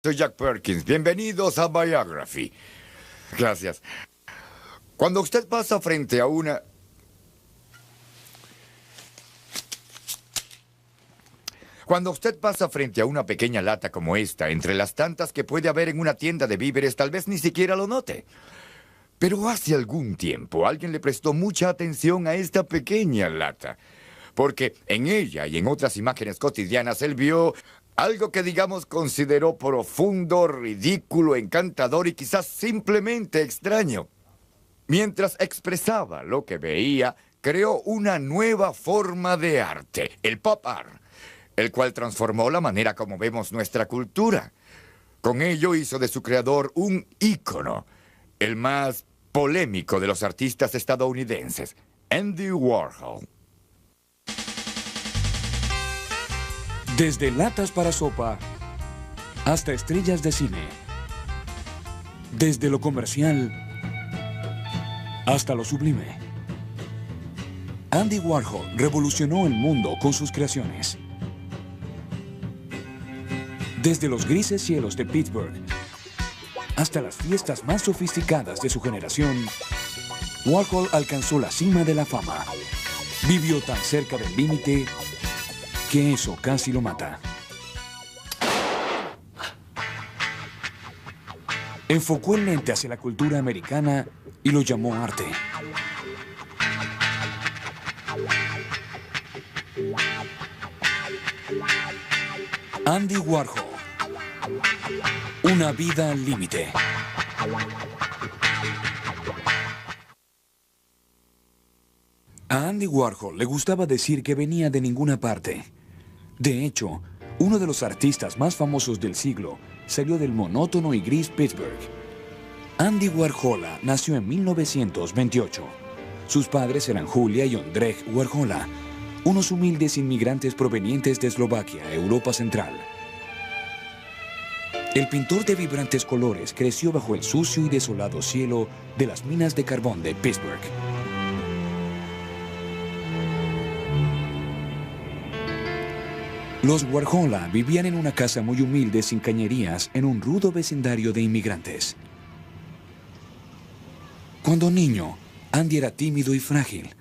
Soy Jack Perkins. Bienvenidos a Biography. Gracias. Cuando usted pasa frente a una... Cuando usted pasa frente a una pequeña lata como esta, entre las tantas que puede haber en una tienda de víveres, tal vez ni siquiera lo note. Pero hace algún tiempo alguien le prestó mucha atención a esta pequeña lata, porque en ella y en otras imágenes cotidianas él vio algo que, digamos, consideró profundo, ridículo, encantador y quizás simplemente extraño. Mientras expresaba lo que veía, creó una nueva forma de arte, el pop art, el cual transformó la manera como vemos nuestra cultura. Con ello hizo de su creador un ícono, el más polémico de los artistas estadounidenses, Andy Warhol. Desde latas para sopa hasta estrellas de cine. Desde lo comercial hasta lo sublime. Andy Warhol revolucionó el mundo con sus creaciones. Desde los grises cielos de Pittsburgh hasta las fiestas más sofisticadas de su generación, Warhol alcanzó la cima de la fama. Vivió tan cerca del límite que eso casi lo mata. Enfocó el lente hacia la cultura americana y lo llamó arte. Andy Warhol. Una vida al límite. A Andy Warhol le gustaba decir que venía de ninguna parte. De hecho, uno de los artistas más famosos del siglo salió del monótono y gris Pittsburgh. Andy Warhol nació en 1928. Sus padres eran Julia y Ondřej Warhola, unos humildes inmigrantes provenientes de Eslovaquia, Europa Central. El pintor de vibrantes colores creció bajo el sucio y desolado cielo de las minas de carbón de Pittsburgh. Los Warhola vivían en una casa muy humilde sin cañerías en un rudo vecindario de inmigrantes. Cuando niño, Andy era tímido y frágil,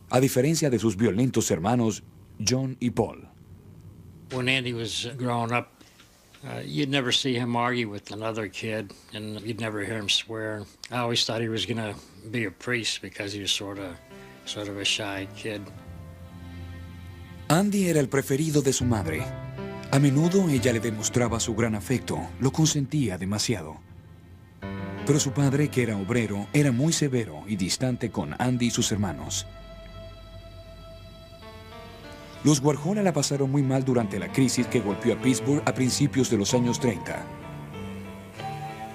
a diferencia de sus violentos hermanos John y Paul. When Andy was growing up, you'd never see him argue with another kid, and you'd never hear him swear. I always thought he was going to be a priest because he was sort of a shy kid. Andy era el preferido de su madre. A menudo ella le demostraba su gran afecto, lo consentía demasiado. Pero su padre, que era obrero, era muy severo y distante con Andy y sus hermanos. Los Warhola la pasaron muy mal durante la crisis que golpeó a Pittsburgh a principios de los años 30.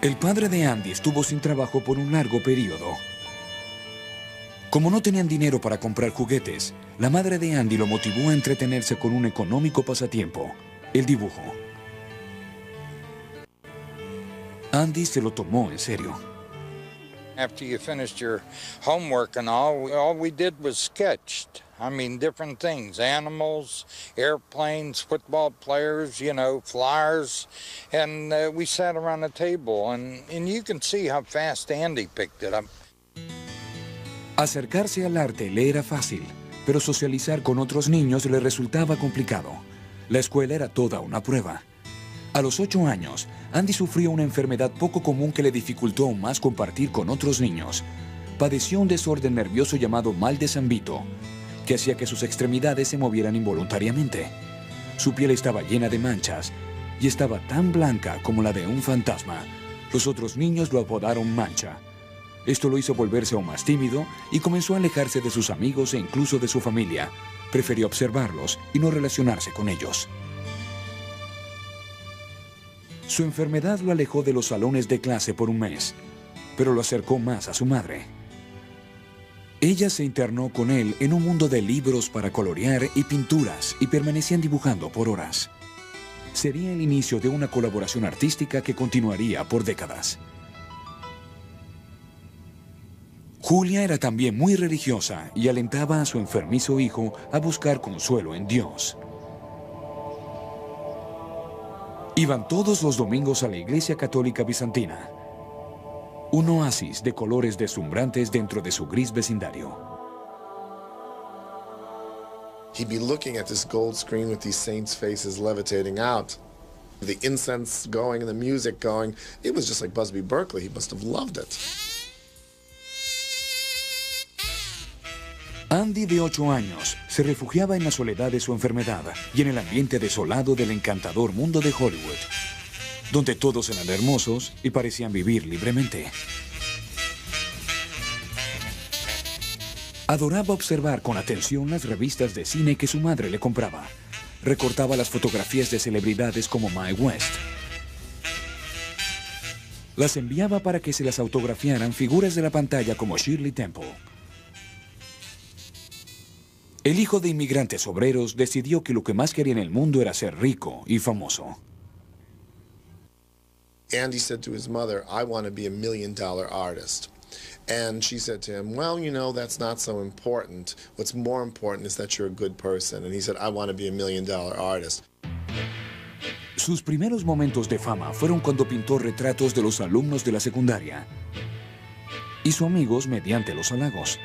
El padre de Andy estuvo sin trabajo por un largo periodo. Como no tenían dinero para comprar juguetes, la madre de Andy lo motivó a entretenerse con un económico pasatiempo, el dibujo. Andy se lo tomó en serio. After you finished your homework and all we did was sketched. I mean, different things, animals, airplanes, football players, you know, flyers. And we sat around the table, and you can see how fast Andy picked it up. Acercarse al arte le era fácil, pero socializar con otros niños le resultaba complicado. La escuela era toda una prueba. A los 8 años, Andy sufrió una enfermedad poco común que le dificultó aún más compartir con otros niños. Padeció un desorden nervioso llamado mal de San Vito, que hacía que sus extremidades se movieran involuntariamente. Su piel estaba llena de manchas y estaba tan blanca como la de un fantasma. Los otros niños lo apodaron Mancha. Esto lo hizo volverse aún más tímido y comenzó a alejarse de sus amigos e incluso de su familia. Prefirió observarlos y no relacionarse con ellos. Su enfermedad lo alejó de los salones de clase por un mes, pero lo acercó más a su madre. Ella se internó con él en un mundo de libros para colorear y pinturas y permanecían dibujando por horas. Sería el inicio de una colaboración artística que continuaría por décadas. Julia era también muy religiosa y alentaba a su enfermizo hijo a buscar consuelo en Dios. Iban todos los domingos a la Iglesia Católica Bizantina, un oasis de colores deslumbrantes dentro de su gris vecindario. He'd be looking at this gold screen with these saints' faces levitating out. The incense going and the music going. It was just like Busby Berkeley. He must have loved it. Andy, de 8 años, se refugiaba en la soledad de su enfermedad y en el ambiente desolado del encantador mundo de Hollywood, donde todos eran hermosos y parecían vivir libremente. Adoraba observar con atención las revistas de cine que su madre le compraba. Recortaba las fotografías de celebridades como Mae West. Las enviaba para que se las autografiaran figuras de la pantalla como Shirley Temple. El hijo de inmigrantes obreros decidió que lo que más quería en el mundo era ser rico y famoso. Andy said to his mother, I want to be $1 million artist. And she said to him, well, you know, that's not so important. What's more important is that you're a good person. And he said, I want to be $1 million artist. Sus primeros momentos de fama fueron cuando pintó retratos de los alumnos de la secundaria. Hizo amigos mediante los halagos.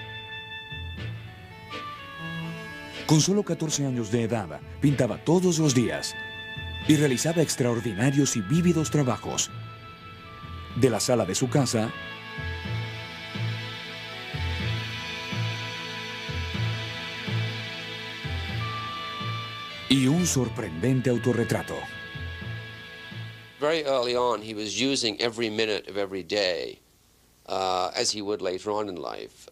Con solo 14 años de edad, pintaba todos los días y realizaba extraordinarios y vívidos trabajos. De la sala de su casa y un sorprendente autorretrato. Very early on, he was using every minute of every day, as he would later on in life,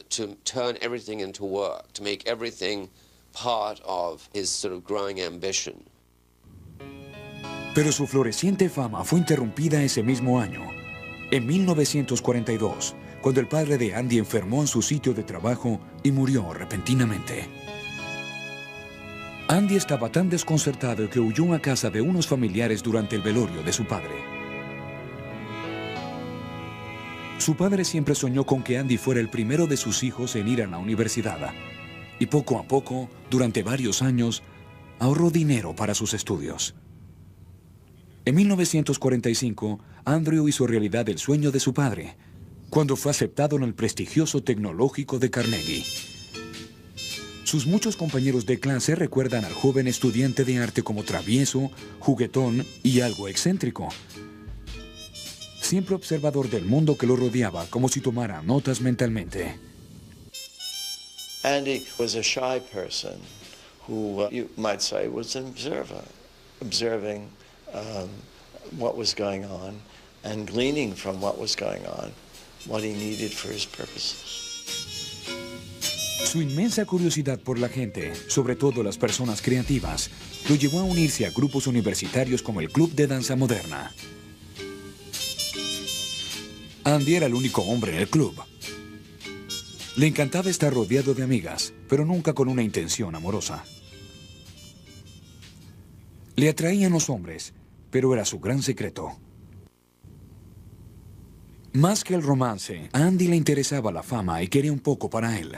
to turn everything into work, to make everything part of his sort of growing ambition. Pero su floreciente fama fue interrumpida ese mismo año, en 1942, cuando el padre de Andy enfermó en su sitio de trabajo y murió repentinamente. Andy estaba tan desconcertado que huyó a casa de unos familiares durante el velorio de su padre. Su padre siempre soñó con que Andy fuera el primero de sus hijos en ir a la universidad, y poco a poco, durante varios años, ahorró dinero para sus estudios. En 1945, Andrew hizo realidad el sueño de su padre, cuando fue aceptado en el prestigioso tecnológico de Carnegie. Sus muchos compañeros de clase recuerdan al joven estudiante de arte como travieso, juguetón y algo excéntrico. Siempre observador del mundo que lo rodeaba, como si tomara notas mentalmente. Andy was a shy person who, you might say, was an observer, observing what was going on and gleaning from what was going on, what he needed for his purposes. Su inmensa curiosidad por la gente, sobre todo las personas creativas, lo llevó a unirse a grupos universitarios como el Club de Danza Moderna. Andy era el único hombre en el club. Le encantaba estar rodeado de amigas, pero nunca con una intención amorosa. Le atraían los hombres, pero era su gran secreto. Más que el romance, a Andy le interesaba la fama y quería un poco para él.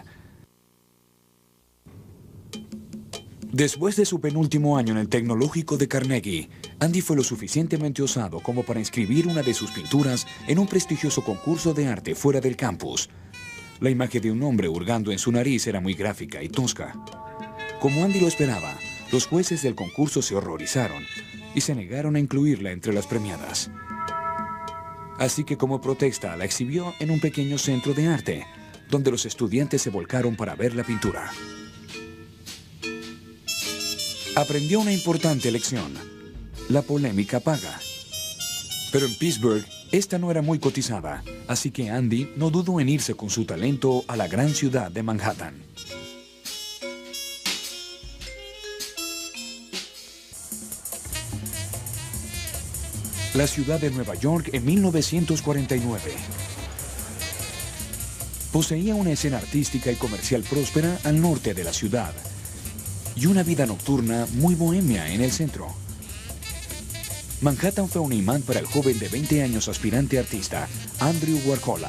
Después de su penúltimo año en el tecnológico de Carnegie, Andy fue lo suficientemente osado como para inscribir una de sus pinturas en un prestigioso concurso de arte fuera del campus. La imagen de un hombre hurgando en su nariz era muy gráfica y tosca. Como Andy lo esperaba, los jueces del concurso se horrorizaron y se negaron a incluirla entre las premiadas. Así que como protesta la exhibió en un pequeño centro de arte, donde los estudiantes se volcaron para ver la pintura. Aprendió una importante lección. La polémica paga. Pero en Pittsburgh, esta no era muy cotizada, así que Andy no dudó en irse con su talento a la gran ciudad de Manhattan. La ciudad de Nueva York en 1949. Poseía una escena artística y comercial próspera al norte de la ciudad y una vida nocturna muy bohemia en el centro. Manhattan fue un imán para el joven de 20 años aspirante artista, Andrew Warhol.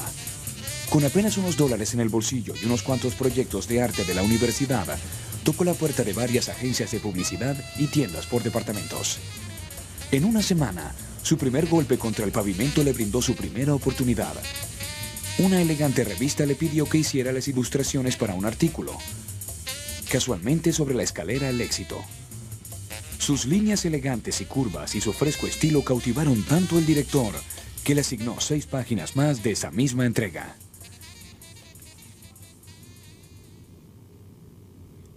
Con apenas unos dólares en el bolsillo y unos cuantos proyectos de arte de la universidad, tocó la puerta de varias agencias de publicidad y tiendas por departamentos. En una semana, su primer golpe contra el pavimento le brindó su primera oportunidad. Una elegante revista le pidió que hiciera las ilustraciones para un artículo, casualmente sobre la escalera al éxito. Sus líneas elegantes y curvas y su fresco estilo cautivaron tanto al director que le asignó 6 páginas más de esa misma entrega.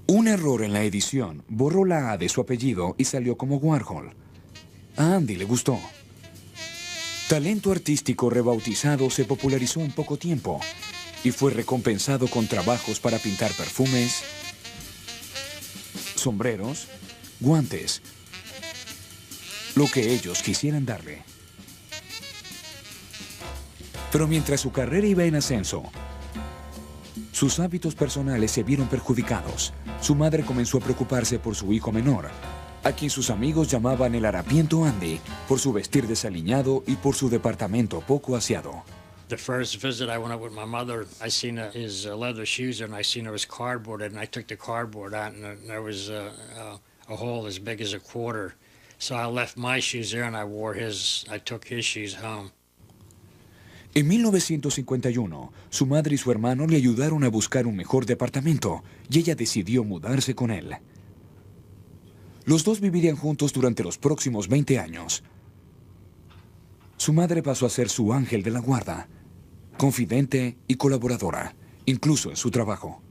Un error en la edición borró la A de su apellido y salió como Warhol. A Andy le gustó. Talento artístico rebautizado se popularizó en poco tiempo y fue recompensado con trabajos para pintar perfumes, sombreros, guantes, lo que ellos quisieran darle. Pero mientras su carrera iba en ascenso, sus hábitos personales se vieron perjudicados. Su madre comenzó a preocuparse por su hijo menor, a quien sus amigos llamaban el harapiento Andy, por su vestir desaliñado y por su departamento poco aseado. The first visit I went up with my mother, I seen his leather shoes there, and I seen there was cardboard, and I took the cardboard out, and there was a hole as big as a quarter. So I left my shoes there, and I took his shoes home. En 1951, su madre y su hermano le ayudaron a buscar un mejor departamento, y ella decidió mudarse con él. Los dos vivirían juntos durante los próximos 20 años. Su madre pasó a ser su ángel de la guarda, confidente y colaboradora, incluso en su trabajo.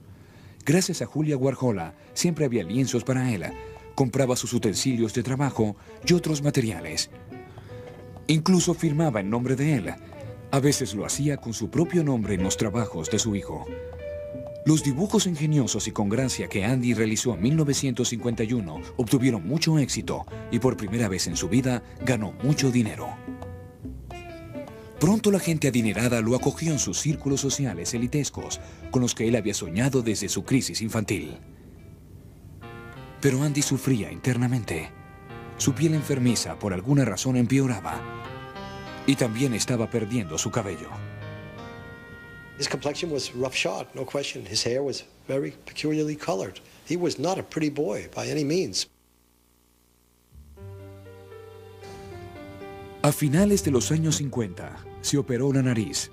Gracias a Julia Warhola, siempre había lienzos para él, compraba sus utensilios de trabajo y otros materiales. Incluso firmaba en nombre de él. A veces lo hacía con su propio nombre en los trabajos de su hijo. Los dibujos ingeniosos y con gracia que Andy realizó en 1951 obtuvieron mucho éxito y por primera vez en su vida ganó mucho dinero. Pronto la gente adinerada lo acogió en sus círculos sociales elitescos con los que él había soñado desde su crisis infantil. Pero Andy sufría internamente. Su piel enfermiza por alguna razón empeoraba y también estaba perdiendo su cabello. His complexion was roughshod, no question. His hair was very peculiarly colored. He was not a pretty boy by any means. A finales de los años 50, se operó la nariz.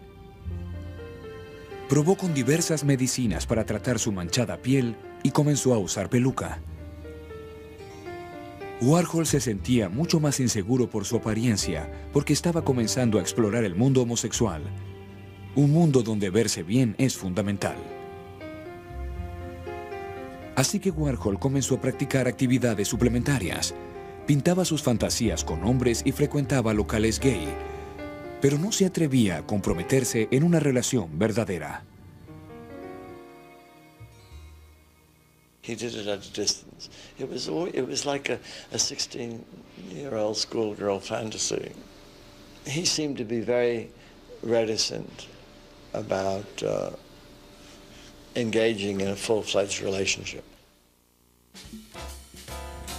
Probó con diversas medicinas para tratar su manchada piel y comenzó a usar peluca. Warhol se sentía mucho más inseguro por su apariencia porque estaba comenzando a explorar el mundo homosexual. Un mundo donde verse bien es fundamental. Así que Warhol comenzó a practicar actividades suplementarias. Pintaba sus fantasías con hombres y frecuentaba locales gay, pero no se atrevía a comprometerse en una relación verdadera. He did it at a distance. It was like a 16-year-old schoolgirl fantasy. He seemed to be very reticent about engaging in a full-fledged relationship.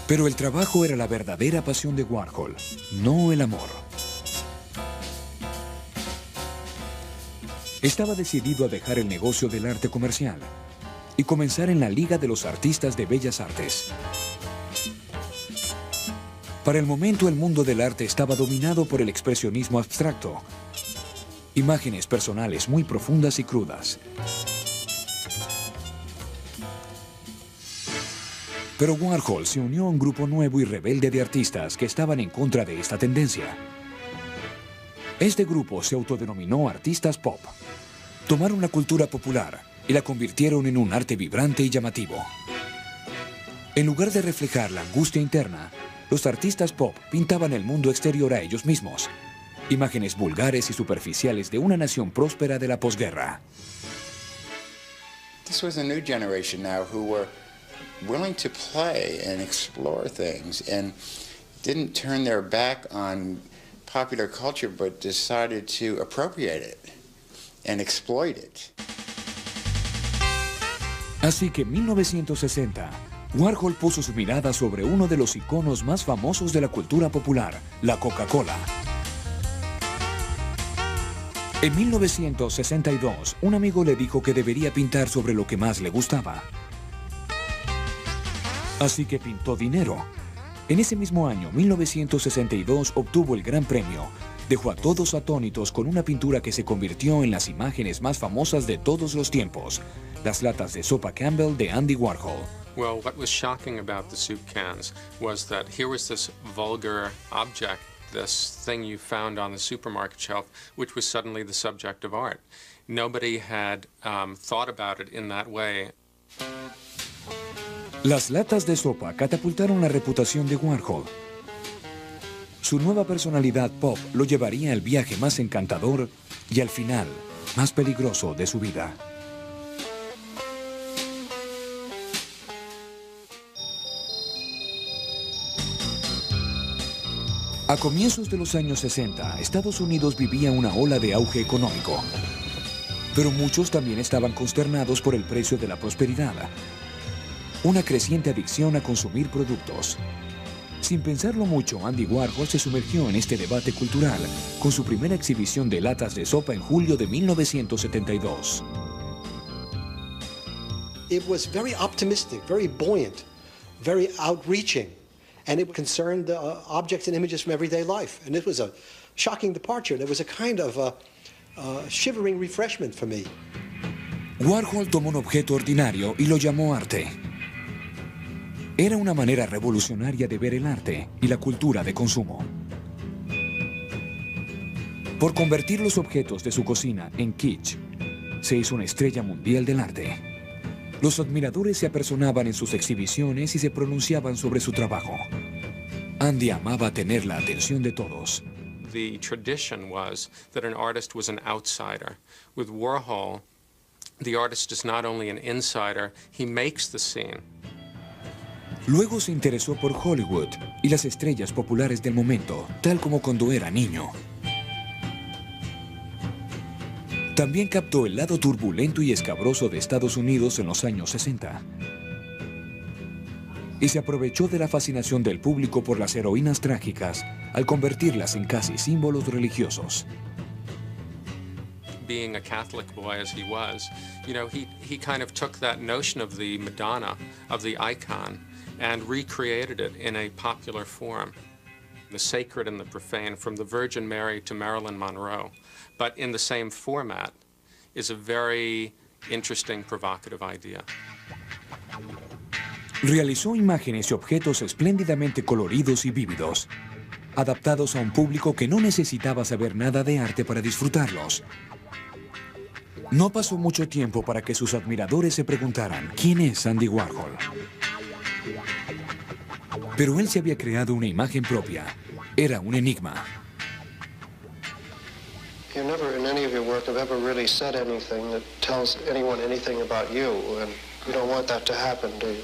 Pero el trabajo era la verdadera pasión de Warhol, no el amor. Estaba decidido a dejar el negocio del arte comercial y comenzar en la Liga de los Artistas de Bellas Artes. Para el momento, el mundo del arte estaba dominado por el expresionismo abstracto, imágenes personales muy profundas y crudas. Pero Warhol se unió a un grupo nuevo y rebelde de artistas que estaban en contra de esta tendencia. Este grupo se autodenominó artistas pop. Tomaron la cultura popular y la convirtieron en un arte vibrante y llamativo. En lugar de reflejar la angustia interna, los artistas pop pintaban el mundo exterior a ellos mismos. Imágenes vulgares y superficiales de una nación próspera de la posguerra. This was a new generation now who were willing to play and explore things and didn't turn their back on popular culture but decided to appropriate it and exploit it. Así que en 1960, Warhol puso su mirada sobre uno de los iconos más famosos de la cultura popular, la Coca-Cola. En 1962, un amigo le dijo que debería pintar sobre lo que más le gustaba. Así que pintó dinero. En ese mismo año, 1962, obtuvo el Gran Premio. Dejó a todos atónitos con una pintura que se convirtió en las imágenes más famosas de todos los tiempos, las latas de sopa Campbell de Andy Warhol. Well, what was shocking about the soup cans was that here was this vulgar object, this thing you found on the supermarket shelf, which was suddenly the subject of art. Nobody had thought about it in that way. Las latas de sopa catapultaron la reputación de Warhol. Su nueva personalidad pop lo llevaría al viaje más encantador y al final más peligroso de su vida. A comienzos de los años 60, Estados Unidos vivía una ola de auge económico. Pero muchos también estaban consternados por el precio de la prosperidad. Una creciente adicción a consumir productos. Sin pensarlo mucho, Andy Warhol se sumergió en este debate cultural con su primera exhibición de latas de sopa en julio de 1972. It was very optimistic, very buoyant, very outreaching. And it concerned objects and images from everyday life. And it was a shocking departure. And it was a kind of shivering refreshment for me. Warhol tomó un objeto ordinario y lo llamó arte. Era una manera revolucionaria de ver el arte y la cultura de consumo. Por convertir los objetos de su cocina en kitsch, se hizo una estrella mundial del arte. Los admiradores se apersonaban en sus exhibiciones y se pronunciaban sobre su trabajo. Andy amaba tener la atención de todos. The tradition was that an artist was an outsider. With Warhol, the artist is not only an insider, he makes the scene. Luego se interesó por Hollywood y las estrellas populares del momento, tal como cuando era niño. También captó el lado turbulento y escabroso de Estados Unidos en los años 60. Y se aprovechó de la fascinación del público por las heroínas trágicas al convertirlas en casi símbolos religiosos. Being a Catholic boy as he was, you know, he kind of took that notion of the Madonna, of the icon, and recreated it in a popular form. The sacred and the profane, from the Virgin Mary to Marilyn Monroe, but in the same format, is a very interesting, provocative idea. Realizó imágenes y objetos espléndidamente coloridos y vívidos, adaptados a un público que no necesitaba saber nada de arte para disfrutarlos. No pasó mucho tiempo para que sus admiradores se preguntaran ¿quién es Andy Warhol? Pero él se había creado una imagen propia. Era un enigma. You never, in any of your work, have ever really said anything that tells anyone anything about you, and you don't want that to happen, do you?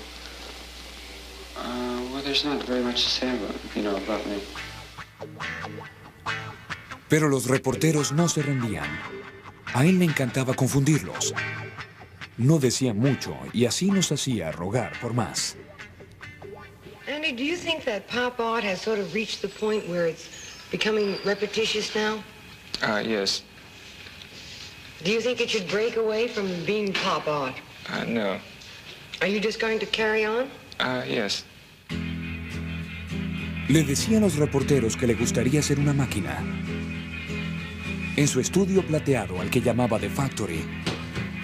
Well, there's not very much to say about me. Pero los reporteros no se rendían. A él le encantaba confundirlos. No decía mucho y así nos hacía rogar por más. Andy, do you think that pop art has sort of reached the point where it's becoming repetitious now? Yes. Do you think it should break away from being pop art? No. Are you just going to carry on? Yes. Le decía a los reporteros que le gustaría ser una máquina. En su estudio plateado, al que llamaba The Factory,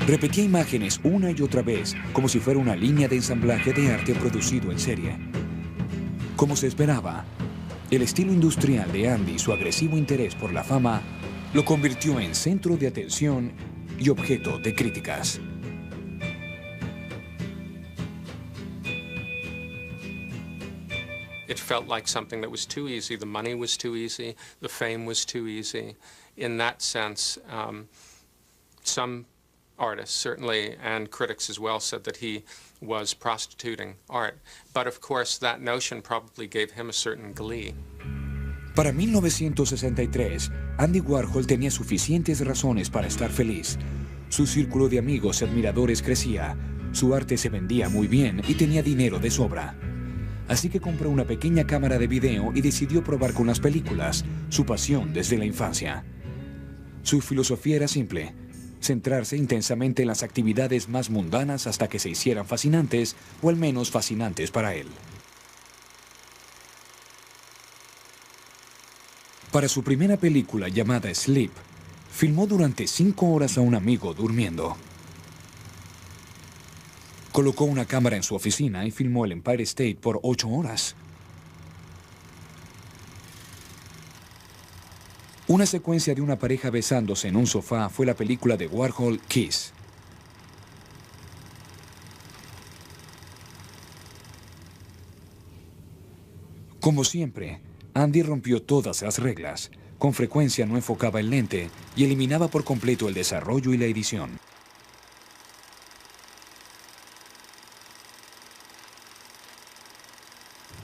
repetía imágenes una y otra vez, como si fuera una línea de ensamblaje de arte producido en serie. Como se esperaba, el estilo industrial de Andy y su agresivo interés por la fama lo convirtió en centro de atención y objeto de críticas. It felt like something that was too easy. The money was too easy. The fame was too easy. In that sense, some artists, certainly, and critics as well, said that he was prostituting art. But of course, that notion probably gave him a certain glee. Para 1963, Andy Warhol tenía suficientes razones para estar feliz. Su círculo de amigos y admiradores crecía, su arte se vendía muy bien y tenía dinero de sobra. Así que compró una pequeña cámara de video y decidió probar con las películas, su pasión desde la infancia. Su filosofía era simple: centrarse intensamente en las actividades más mundanas hasta que se hicieran fascinantes, o al menos fascinantes para él. Para su primera película llamada Sleep, filmó durante 5 horas a un amigo durmiendo. Colocó una cámara en su oficina y filmó el Empire State por 8 horas. Una secuencia de una pareja besándose en un sofá fue la película de Warhol, Kiss. Como siempre, Andy rompió todas las reglas. Con frecuencia no enfocaba el lente y eliminaba por completo el desarrollo y la edición.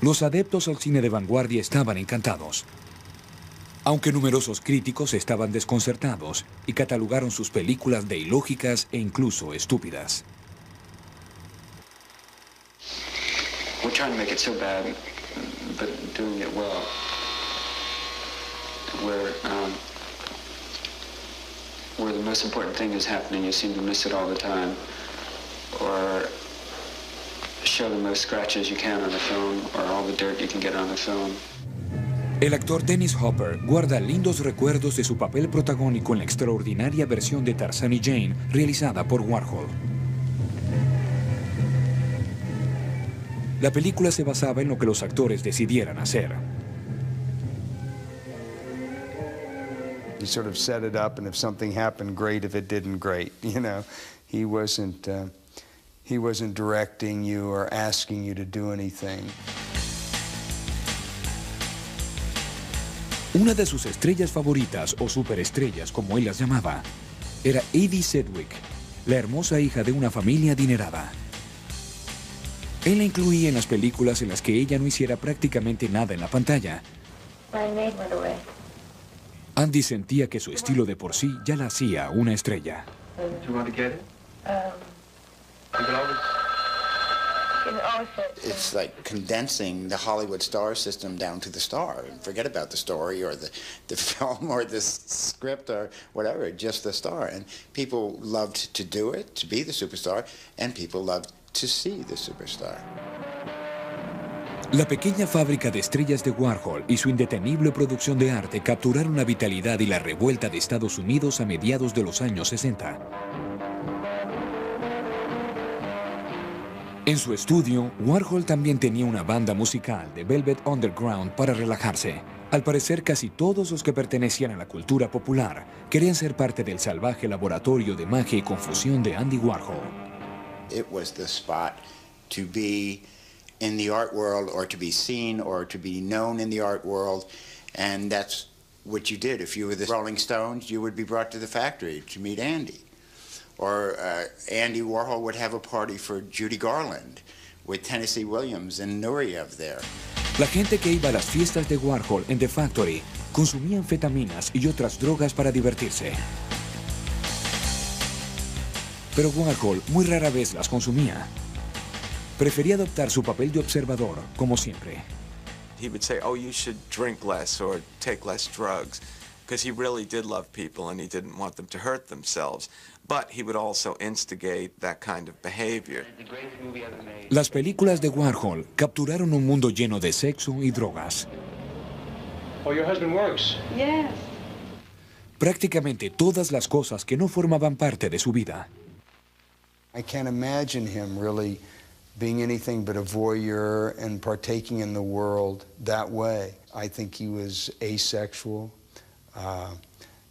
Los adeptos al cine de vanguardia estaban encantados, aunque numerosos críticos estaban desconcertados y catalogaron sus películas de ilógicas e incluso estúpidas. We're trying to make it so bad, but doing it well. Where the most important thing is happening, you seem to miss it all the time, or show the most scratches you can on the film, or all the dirt you can get on the film. El actor Dennis Hopper guarda lindos recuerdos de su papel protagónico en la extraordinaria versión de Tarzán y Jane realizada por Warhol. La película se basaba en lo que los actores decidieran hacer. He sort of set it up, and if something happened, great. If it didn't, great. You know, he wasn't directing you or asking you to do anything. Una de sus estrellas favoritas, o superestrellas como él las llamaba, era Edie Sedgwick, la hermosa hija de una familia adinerada. Él la incluía en las películas en las que ella no hiciera prácticamente nada en la pantalla. Andy sentía que su estilo de por sí ya la hacía una estrella. It's like condensing the Hollywood star system down to the star. And forget about the story or the film or the script or whatever, just the star. And people loved to do it, to be the superstar, and people loved to see the superstar. La pequeña fábrica de estrellas de Warhol y su indetenible producción de arte capturaron la vitalidad y la revuelta de Estados Unidos a mediados de los años 60. En su estudio, Warhol también tenía una banda musical de Velvet Underground para relajarse. Al parecer, casi todos los que pertenecían a la cultura popular querían ser parte del salvaje laboratorio de magia y confusión de Andy Warhol. It was the spot to be in the art world, or to be seen, or to be known in the art world, and that's what you did. If you were the Rolling Stones, you would be brought to the factory to meet Andy. Or Andy Warhol would have a party for Judy Garland with Tennessee Williams and Nureyev there. La gente que iba a las fiestas de Warhol en The Factory consumía anfetaminas y otras drogas para divertirse. Pero Warhol muy rara vez las consumía. Prefería adoptar su papel de observador, como siempre. He would say, oh, you should drink less or take less drugs, because he really did love people and he didn't want them to hurt themselves. But he would also instigate that kind of behavior. Las películas de Warhol capturaron un mundo lleno de sexo y drogas. Oh, your husband works? Yes. Prácticamente todas las cosas que no formaban parte de su vida. I can't imagine him really being anything but a voyeur and partaking in the world that way. I think he was asexual.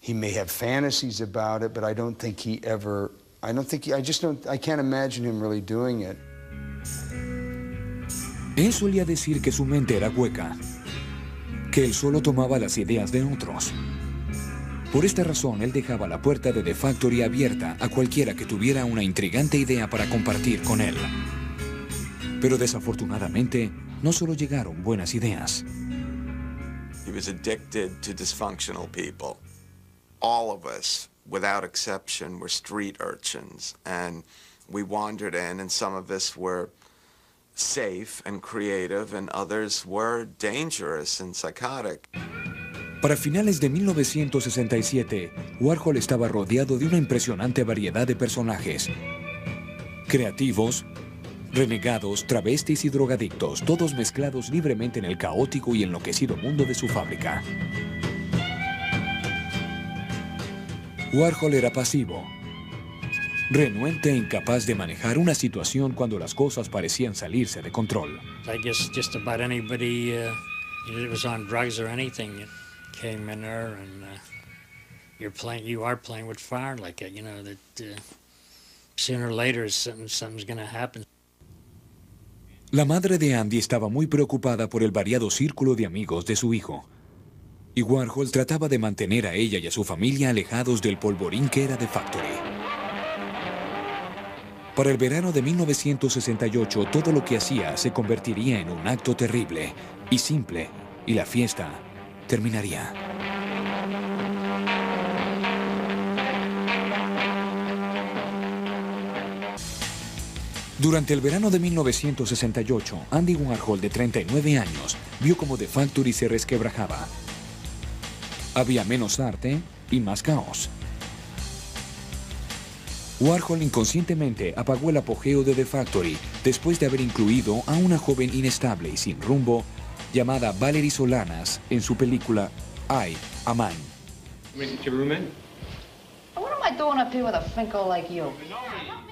He may have fantasies about it, but I don't think he ever, I can't imagine him really doing it. Él solía decir que su mente era hueca, que él solo tomaba las ideas de otros. Por esta razón, él dejaba la puerta de The Factory abierta a cualquiera que tuviera una intrigante idea para compartir con él. Pero desafortunadamente, no solo llegaron buenas ideas. He was addicted to dysfunctional people. All of us, without exception, were street urchins, and we wandered in, and some of us were safe and creative, and others were dangerous and psychotic. Para finales de 1967, Warhol estaba rodeado de una impresionante variedad de personajes. Creativos, renegados, travestis y drogadictos, todos mezclados libremente en el caótico y enloquecido mundo de su fábrica. Warhol era pasivo, renuente e incapaz de manejar una situación cuando las cosas parecían salirse de control. I guess just about anybody that was on drugs or anything that came in there, and you are playing with fire like that. You know that sooner or later something's going to happen. La madre de Andy estaba muy preocupada por el variado círculo de amigos de su hijo. Y Warhol trataba de mantener a ella y a su familia alejados del polvorín que era The Factory. Para el verano de 1968, todo lo que hacía se convertiría en un acto terrible y simple, y la fiesta terminaría. Durante el verano de 1968, Andy Warhol, de 39 años, vio como The Factory se resquebrajaba. Había menos arte y más caos. Warhol inconscientemente apagó el apogeo de The Factory después de haber incluido a una joven inestable y sin rumbo llamada Valerie Solanas en su película I, A Man.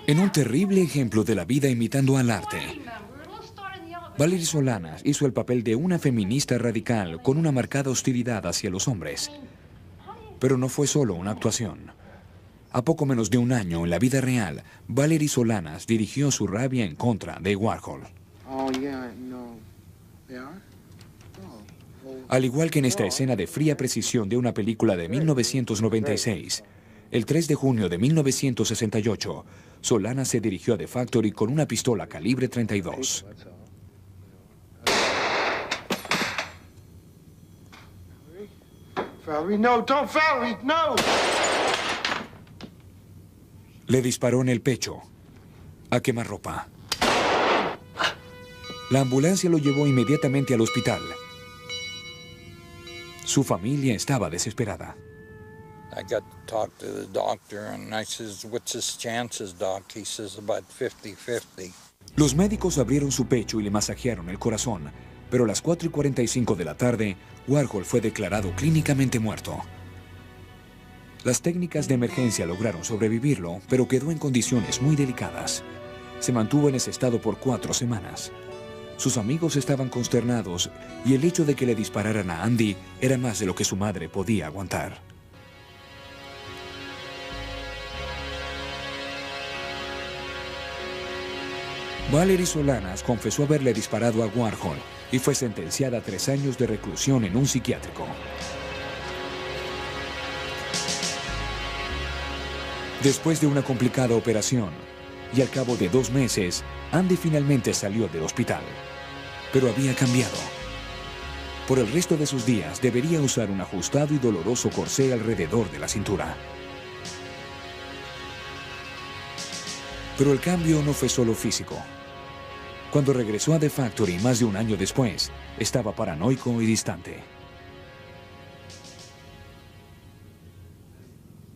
En un terrible ejemplo de la vida imitando al arte, Valerie Solanas hizo el papel de una feminista radical con una marcada hostilidad hacia los hombres. Pero no fue solo una actuación. A poco menos de un año, en la vida real, Valerie Solanas dirigió su rabia en contra de Warhol. Al igual que en esta escena de fría precisión de una película de 1996, el 3 de junio de 1968, Solanas se dirigió a The Factory con una pistola calibre .32. Valerie, no, don't, Valerie, no! Le disparó en el pecho, a quemarropa. La ambulancia lo llevó inmediatamente al hospital. Su familia estaba desesperada. I got to talk to the doctor, and I says, "What's his chances, doc?" He says, "About 50-50." Los médicos abrieron su pecho y le masajearon el corazón, pero a las 4:45 de la tarde, Warhol fue declarado clínicamente muerto. Las técnicas de emergencia lograron sobrevivirlo, pero quedó en condiciones muy delicadas. Se mantuvo en ese estado por 4 semanas. Sus amigos estaban consternados y el hecho de que le dispararan a Andy era más de lo que su madre podía aguantar. Valerie Solanas confesó haberle disparado a Warhol y fue sentenciada a 3 años de reclusión en un psiquiátrico. Después de una complicada operación y al cabo de 2 meses, Andy finalmente salió del hospital. Pero había cambiado. Por el resto de sus días debería usar un ajustado y doloroso corsé alrededor de la cintura. Pero el cambio no fue solo físico. Cuando regresó a The Factory más de un año después, estaba paranoico y distante.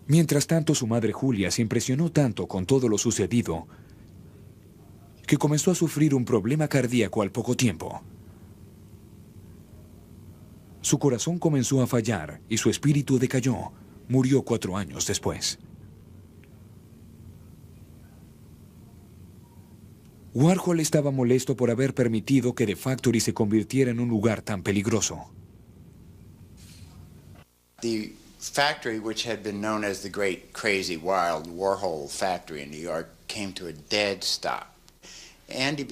Mientras tanto, su madre Julia se impresionó tanto con todo lo sucedido que comenzó a sufrir un problema cardíaco al poco tiempo. Su corazón comenzó a fallar y su espíritu decayó. Murió 4 años después. Warhol estaba molesto por haber permitido que The Factory se convirtiera en un lugar tan peligroso. The factory, which had been known as the Great Crazy Wild Warhol Factory in New York, came to a dead stop. Andy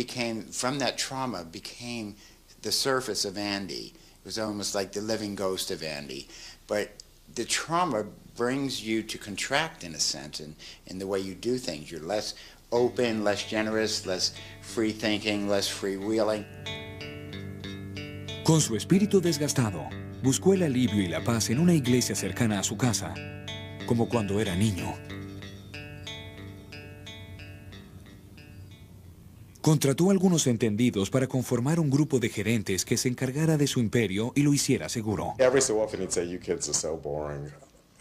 from that trauma, became the surface of Andy. It was almost like the living ghost of Andy. But the trauma brings you to contract, in a sense, in the way you do things. You're less open, less generous, less free-thinking, less freewheeling. Con su espíritu desgastado, buscó el alivio y la paz en una iglesia cercana a su casa, como cuando era niño. Contrató a algunos entendidos para conformar un grupo de gerentes que se encargara de su imperio y lo hiciera seguro. Every so often he'd say, "You kids are so boring.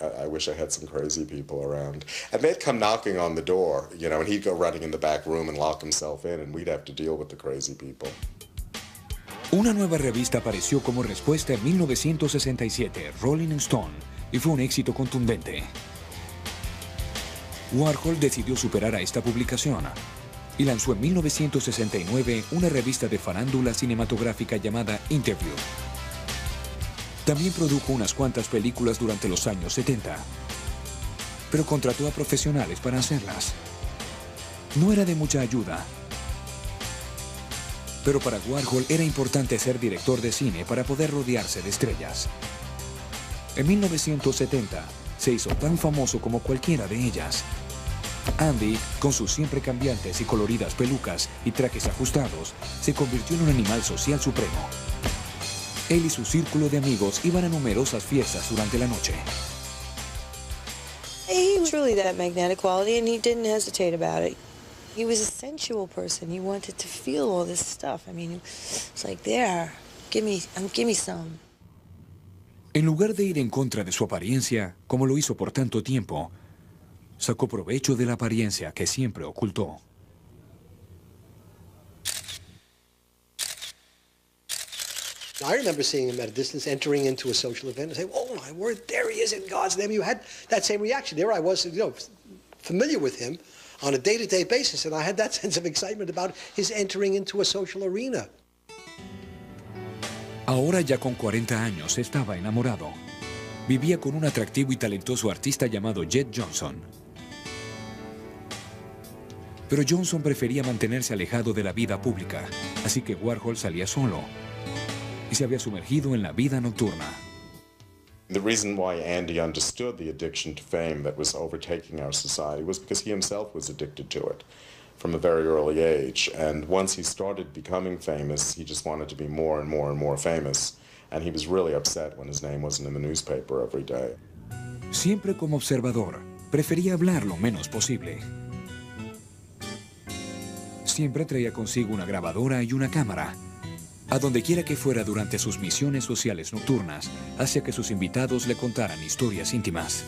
I wish I had some crazy people around." And they'd come knocking on the door, you know, and he'd go running in the back room and lock himself in, and we'd have to deal with the crazy people. Una nueva revista apareció como respuesta en 1967, Rolling Stone, y fue un éxito contundente. Warhol decidió superar a esta publicación y lanzó en 1969 una revista de farándula cinematográfica llamada Interview. También produjo unas cuantas películas durante los años 70, pero contrató a profesionales para hacerlas. No era de mucha ayuda, pero para Warhol era importante ser director de cine para poder rodearse de estrellas. En 1970 se hizo tan famoso como cualquiera de ellas. Andy, con sus siempre cambiantes y coloridas pelucas y trajes ajustados, se convirtió en un animal social supremo. Él y su círculo de amigos iban a numerosas fiestas durante la noche. He was truly that magnetic quality, and he didn't hesitate about it. He was a sensual person. He wanted to feel all this stuff. I mean, it's like, there, give me some. En lugar de ir en contra de su apariencia, como lo hizo por tanto tiempo, sacó provecho de la apariencia que siempre ocultó. I remember seeing him at a distance entering into a social event and saying, oh my word, there he is in God's name. You had that same reaction. There I was, familiar with him on a day-to-day basis, and I had that sense of excitement about his entering into a social arena. Ahora ya con 40 años estaba enamorado. Vivía con un atractivo y talentoso artista llamado Jet Johnson. Pero Johnson prefería mantenerse alejado de la vida pública, así que Warhol salía solo y se había sumergido en la vida nocturna. The reason why Andy understood the addiction to fame that was overtaking our society was because he himself was addicted to it from a very early age. And once he started becoming famous, he just wanted to be more and more and more famous. And he was really upset when his name wasn't in the newspaper every day. Siempre como observador, prefería hablar lo menos posible. Siempre traía consigo una grabadora y una cámara. A donde quiera que fuera durante sus misiones sociales nocturnas, hacía que sus invitados le contaran historias íntimas.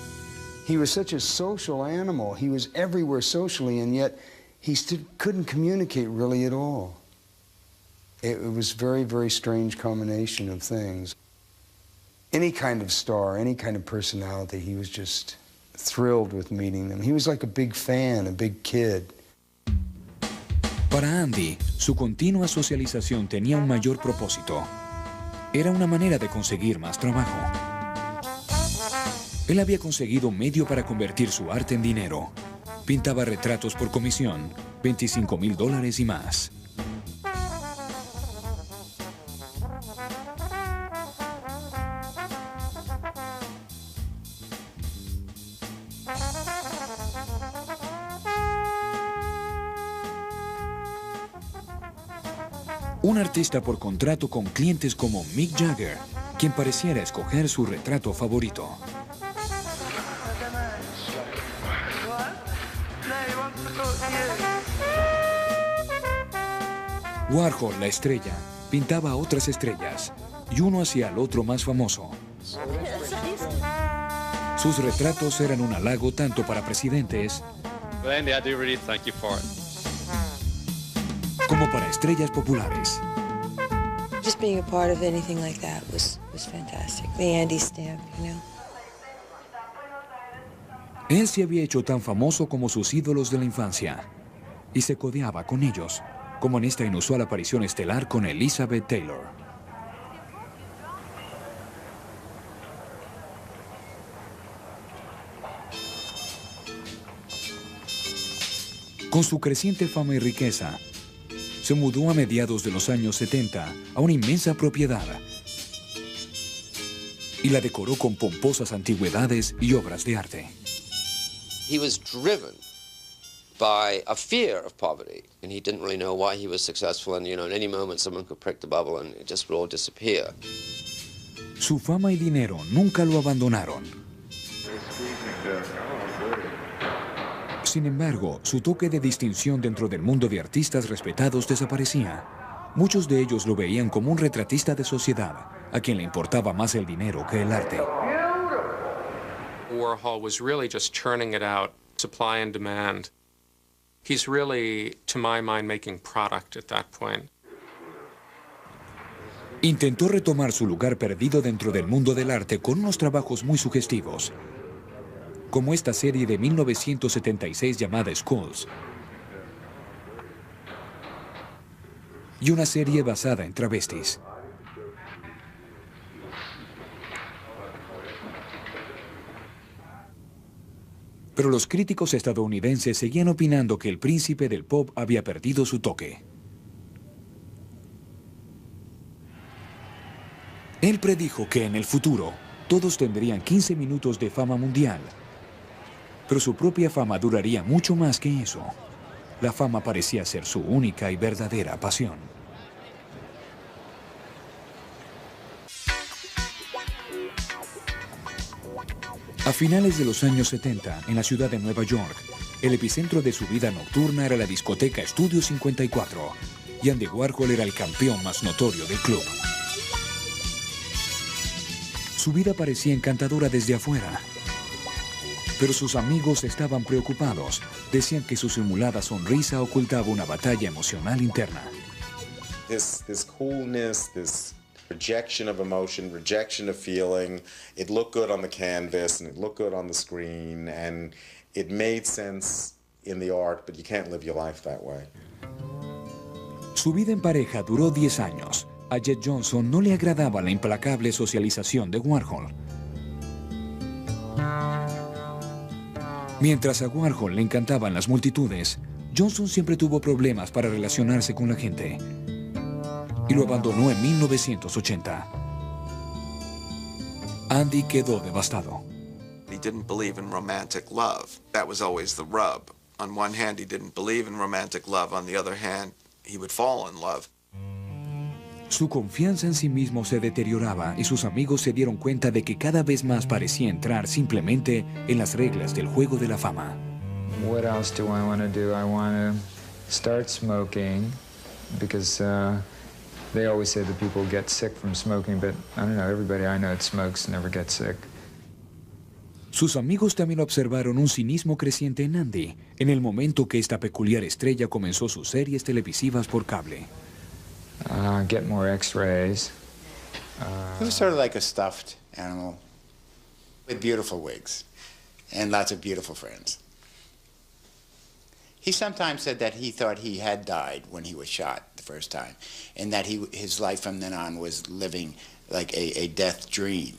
He was such a social animal. He was everywhere socially, and yet he couldn't communicate really at all. It was a very, very strange combination of things. Any kind of star, any kind of personality, he was just thrilled with meeting them. He was like a big fan, a big kid. Para Andy, su continua socialización tenía un mayor propósito. Era una manera de conseguir más trabajo. Él había conseguido un medio para convertir su arte en dinero. Pintaba retratos por comisión, $25,000 y más. Un artista por contrato con clientes como Mick Jagger, quien pareciera escoger su retrato favorito. Warhol, la estrella, pintaba a otras estrellas, y uno hacía al otro más famoso. Sus retratos eran un halago tanto para presidentes Andy, I do really thank you for it. como para estrellas populares. Just being a part of anything like that was fantastic. The Andy stamp, you know. Él se había hecho tan famoso como sus ídolos de la infancia y se codeaba con ellos, como en esta inusual aparición estelar con Elizabeth Taylor. Con su creciente fama y riqueza, se mudó a mediados de los años 70 a una inmensa propiedad y la decoró con pomposas antigüedades y obras de arte. He was driven by a fear of poverty, and he didn't really know why he was successful, and at any moment someone could prick the bubble and it just would all disappear. Su fama y dinero nunca lo abandonaron. Sin embargo, su toque de distinción dentro del mundo de artistas respetados desaparecía. Muchos de ellos lo veían como un retratista de sociedad, a quien le importaba más el dinero que el arte. Warhol was really just churning it out, supply and demand. He's really, to my mind, making product at that point. Intentó retomar su lugar perdido dentro del mundo del arte con unos trabajos muy sugestivos. como esta serie de 1976 llamada Skulls, y una serie basada en travestis. Pero los críticos estadounidenses seguían opinando que el príncipe del pop había perdido su toque. Él predijo que en el futuro todos tendrían 15 minutos de fama mundial, pero su propia fama duraría mucho más que eso. La fama parecía ser su única y verdadera pasión. A finales de los años 70, en la ciudad de Nueva York, el epicentro de su vida nocturna era la discoteca Estudio 54, y Andy Warhol era el campeón más notorio del club. Su vida parecía encantadora desde afuera, pero sus amigos estaban preocupados. Decían que su simulada sonrisa ocultaba una batalla emocional interna. This coolness, this rejection of emotion, rejection of feeling, it looked good on the canvas and it looked good on the screen and it made sense in the art, but you can't live your life that way. Su vida en pareja duró 10 años. A Jet Johnson no le agradaba la implacable socialización de Warhol. Mientras a Warhol le encantaban las multitudes, Johnson siempre tuvo problemas para relacionarse con la gente y lo abandonó en 1980. Andy quedó devastado. He didn't believe in romantic love. That was always the rub. On one hand, he didn't believe in romantic love. On the other hand, he would fall in love. Su confianza en sí mismo se deterioraba y sus amigos se dieron cuenta de que cada vez más parecía entrar simplemente en las reglas del juego de la fama. What else do I want to do? I want to start smoking because they always say that people get sick from smoking, but I don't know, everybody I know that smokes never gets sick. Sus amigos también observaron un cinismo creciente en Andy en el momento que esta peculiar estrella comenzó sus series televisivas por cable. Get more X-rays. He was sort of like a stuffed animal with beautiful wigs and lots of beautiful friends. He sometimes said that he thought he had died when he was shot the first time, and that his life from then on was living like a death dream.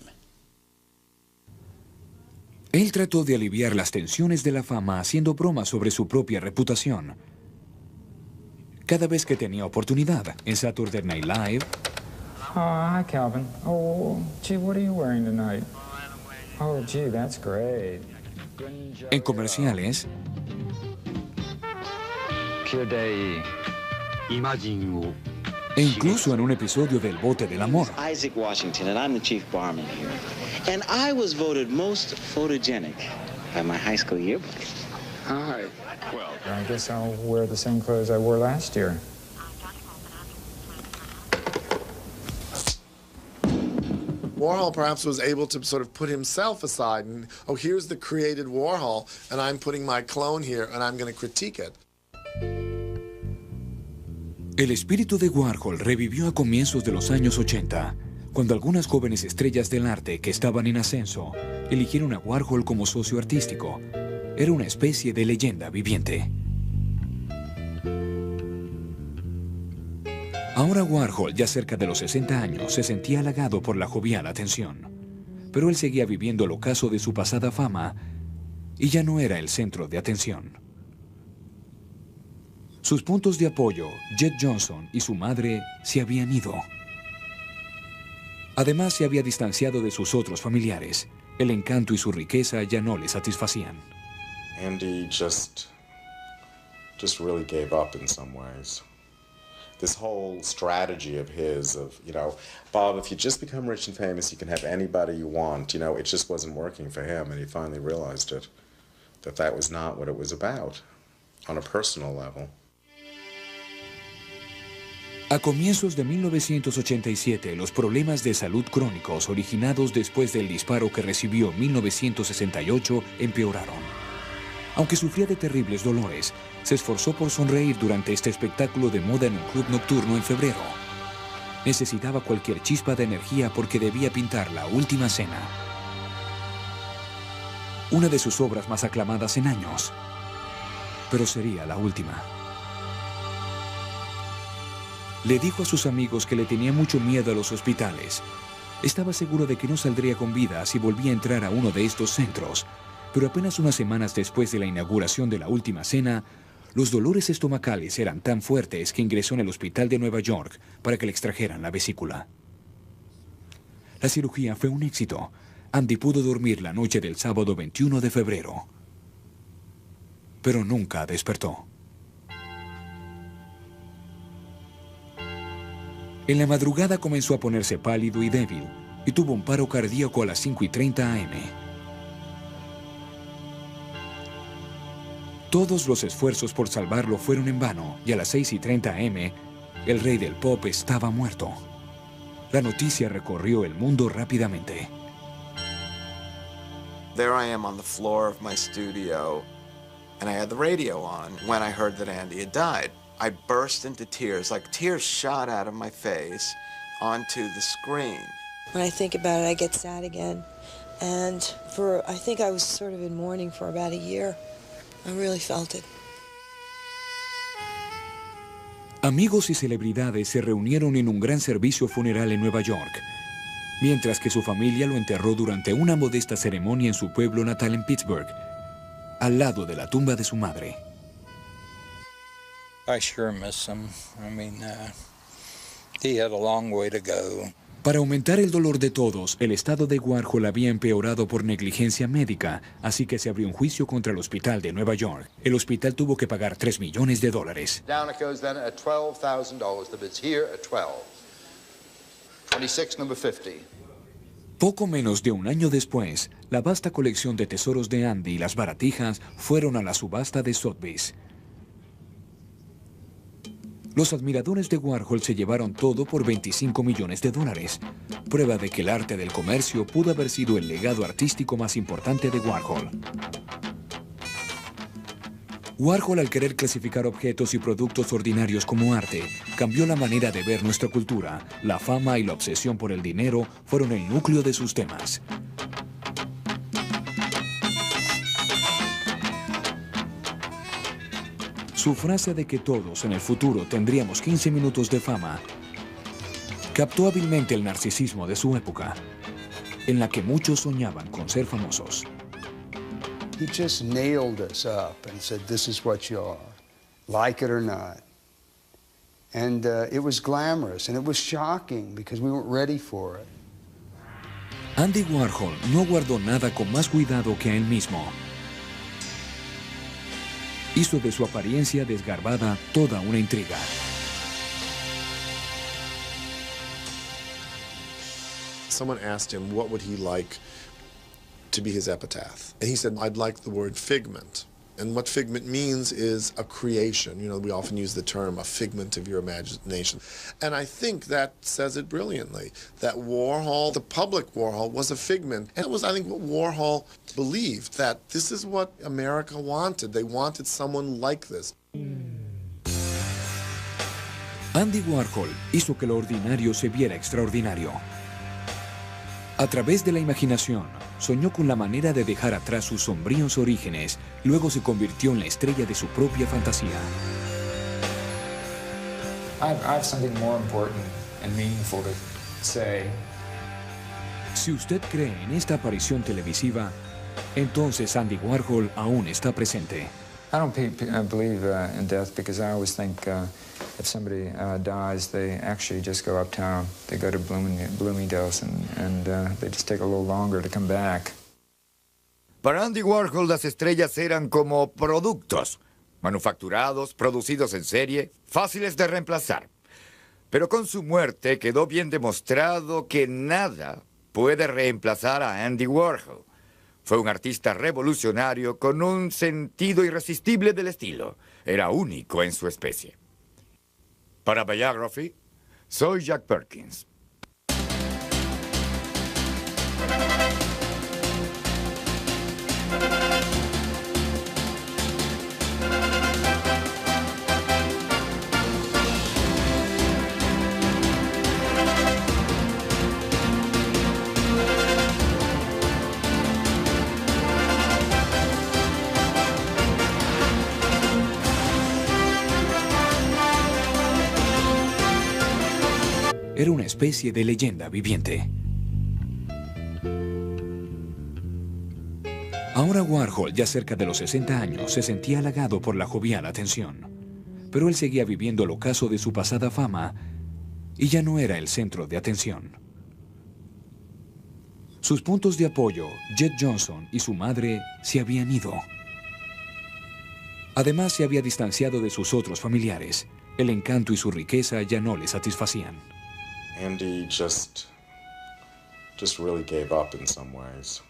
Él trató de aliviar las tensiones de la fama haciendo bromas sobre su propia reputación. Cada vez que tenía oportunidad, en Saturday Night Live, Oh, hi, Calvin. Oh, gee, what are you wearing tonight? Oh, gee, that's great. en comerciales, e incluso en un episodio del Bote del Amor. Isaac Washington, and I'm the chief barman here. And I was voted most photogenic by my high school yearbook. Hi. Well, I guess I'll wear the same clothes I wore last year. Warhol perhaps was able to sort of put himself aside and, oh, here's the created Warhol, and I'm putting my clone here, and I'm going to critique it. El espíritu de Warhol revivió a comienzos de los años 80, cuando algunas jóvenes estrellas del arte que estaban en ascenso eligieron a Warhol como socio artístico. Era una especie de leyenda viviente. Ahora Warhol, ya cerca de los 60 años, se sentía halagado por la jovial atención. Pero él seguía viviendo el ocaso de su pasada fama y ya no era el centro de atención. Sus puntos de apoyo, Jet Johnson y su madre, se habían ido. Además, se había distanciado de sus otros familiares. El encanto y su riqueza ya no le satisfacían. Andy just really gave up in some ways. This whole strategy of his of, you know, Bob, if you just become rich and famous, you can have anybody you want, you know, it just wasn't working for him, and he finally realized it, that was not what it was about, on a personal level. A comienzos de 1987, los problemas de salud crónicos originados después del disparo que recibió en 1968 empeoraron. Aunque sufría de terribles dolores, se esforzó por sonreír durante este espectáculo de moda en un club nocturno en febrero. Necesitaba cualquier chispa de energía porque debía pintar la última cena. una de sus obras más aclamadas en años. Pero sería la última. Le dijo a sus amigos que le tenía mucho miedo a los hospitales. Estaba seguro de que no saldría con vida si volvía a entrar a uno de estos centros. Pero apenas unas semanas después de la inauguración de La Última Cena, los dolores estomacales eran tan fuertes que ingresó en el hospital de Nueva York para que le extrajeran la vesícula. La cirugía fue un éxito. Andy pudo dormir la noche del sábado 21 de febrero. Pero nunca despertó. En la madrugada comenzó a ponerse pálido y débil y tuvo un paro cardíaco a las 5:30 am. Todos los esfuerzos por salvarlo fueron en vano y a las 6:30 am, el rey del pop estaba muerto. La noticia recorrió el mundo rápidamente. There I am on the floor of my studio, and I had the radio on when I heard that Andy had died. I burst into tears, like tears shot out of my face onto the screen. When I think about it, I get sad again. And I think I was sort of in mourning for about a year. I really felt it. Amigos y celebridades se reunieron en un gran servicio funeral en Nueva York, mientras que su familia lo enterró durante una modesta ceremonia en su pueblo natal en Pittsburgh, al lado de la tumba de su madre. I sure miss him. I mean, he had a long way to go. Para aumentar el dolor de todos, el estado de Warhol había empeorado por negligencia médica, así que se abrió un juicio contra el hospital de Nueva York. El hospital tuvo que pagar $3 millones. Down it goes then at $12,000. The bid's here at 12. 26, number 50. Poco menos de un año después, la vasta colección de tesoros de Andy y las baratijas fueron a la subasta de Sotheby's. Los admiradores de Warhol se llevaron todo por $25 millones, prueba de que el arte del comercio pudo haber sido el legado artístico más importante de Warhol. Warhol, al querer clasificar objetos y productos ordinarios como arte, cambió la manera de ver nuestra cultura. La fama y la obsesión por el dinero fueron el núcleo de sus temas. Su frase de que todos en el futuro tendríamos 15 minutos de fama captó hábilmente el narcisismo de su época, en la que muchos soñaban con ser famosos. He just nailed us up and said, this is what you are, like it or not. And it was glamorous and it was shocking because we weren't ready for it. Andy Warhol no guardó nada con más cuidado que a él mismo. Hizo de su apariencia desgarbada toda una intriga. Someone asked him what would he like to be his epitaph. And he said, I'd like the word figment. And what figment means is a creation. You know, we often use the term a figment of your imagination. And I think that says it brilliantly, that Warhol, the public Warhol, was a figment. And it was, I think, what Warhol believed, that this is what America wanted. They wanted someone like this. Andy Warhol hizo que lo ordinario se viera extraordinario. A través de la imaginación, soñó con la manera de dejar atrás sus sombríos orígenes, luego se convirtió en la estrella de su propia fantasía. I have something more important and meaningful to say. Si usted cree en esta aparición televisiva, entonces Andy Warhol aún está presente. I don't believe in death because I always think if somebody dies, they actually just go uptown. They go to Bloomingdale's and they just take a little longer to come back. Para Andy Warhol, las estrellas eran como productos, manufacturados, producidos en serie, fáciles de reemplazar. Pero con su muerte quedó bien demostrado que nada puede reemplazar a Andy Warhol. Fue un artista revolucionario con un sentido irresistible del estilo. Era único en su especie. Para Biography, soy Jack Perkins. especie de leyenda viviente. Ahora Warhol, ya cerca de los 60 años, se sentía halagado por la jovial atención. Pero él seguía viviendo el ocaso de su pasada fama y ya no era el centro de atención. Sus puntos de apoyo, Jet Johnson y su madre, se habían ido. Además, se había distanciado de sus otros familiares. El encanto y su riqueza ya no le satisfacían. Andy just really gave up in some ways.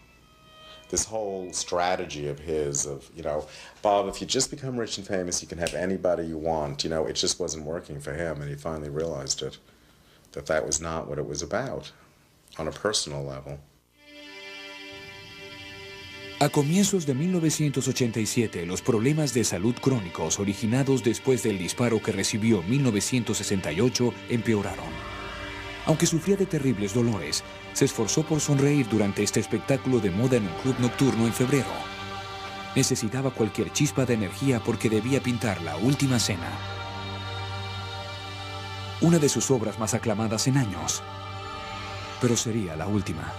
This whole strategy of his of, Bob, if you just become rich and famous, you can have anybody you want, it just wasn't working for him, and he finally realized it, that was not what it was about, on a personal level. A comienzos de 1987, los problemas de salud crónicos originados después del disparo que recibió en 1968 empeoraron. Aunque sufría de terribles dolores, se esforzó por sonreír durante este espectáculo de moda en un club nocturno en febrero. Necesitaba cualquier chispa de energía porque debía pintar La Última Cena, una de sus obras más aclamadas en años, pero sería la última.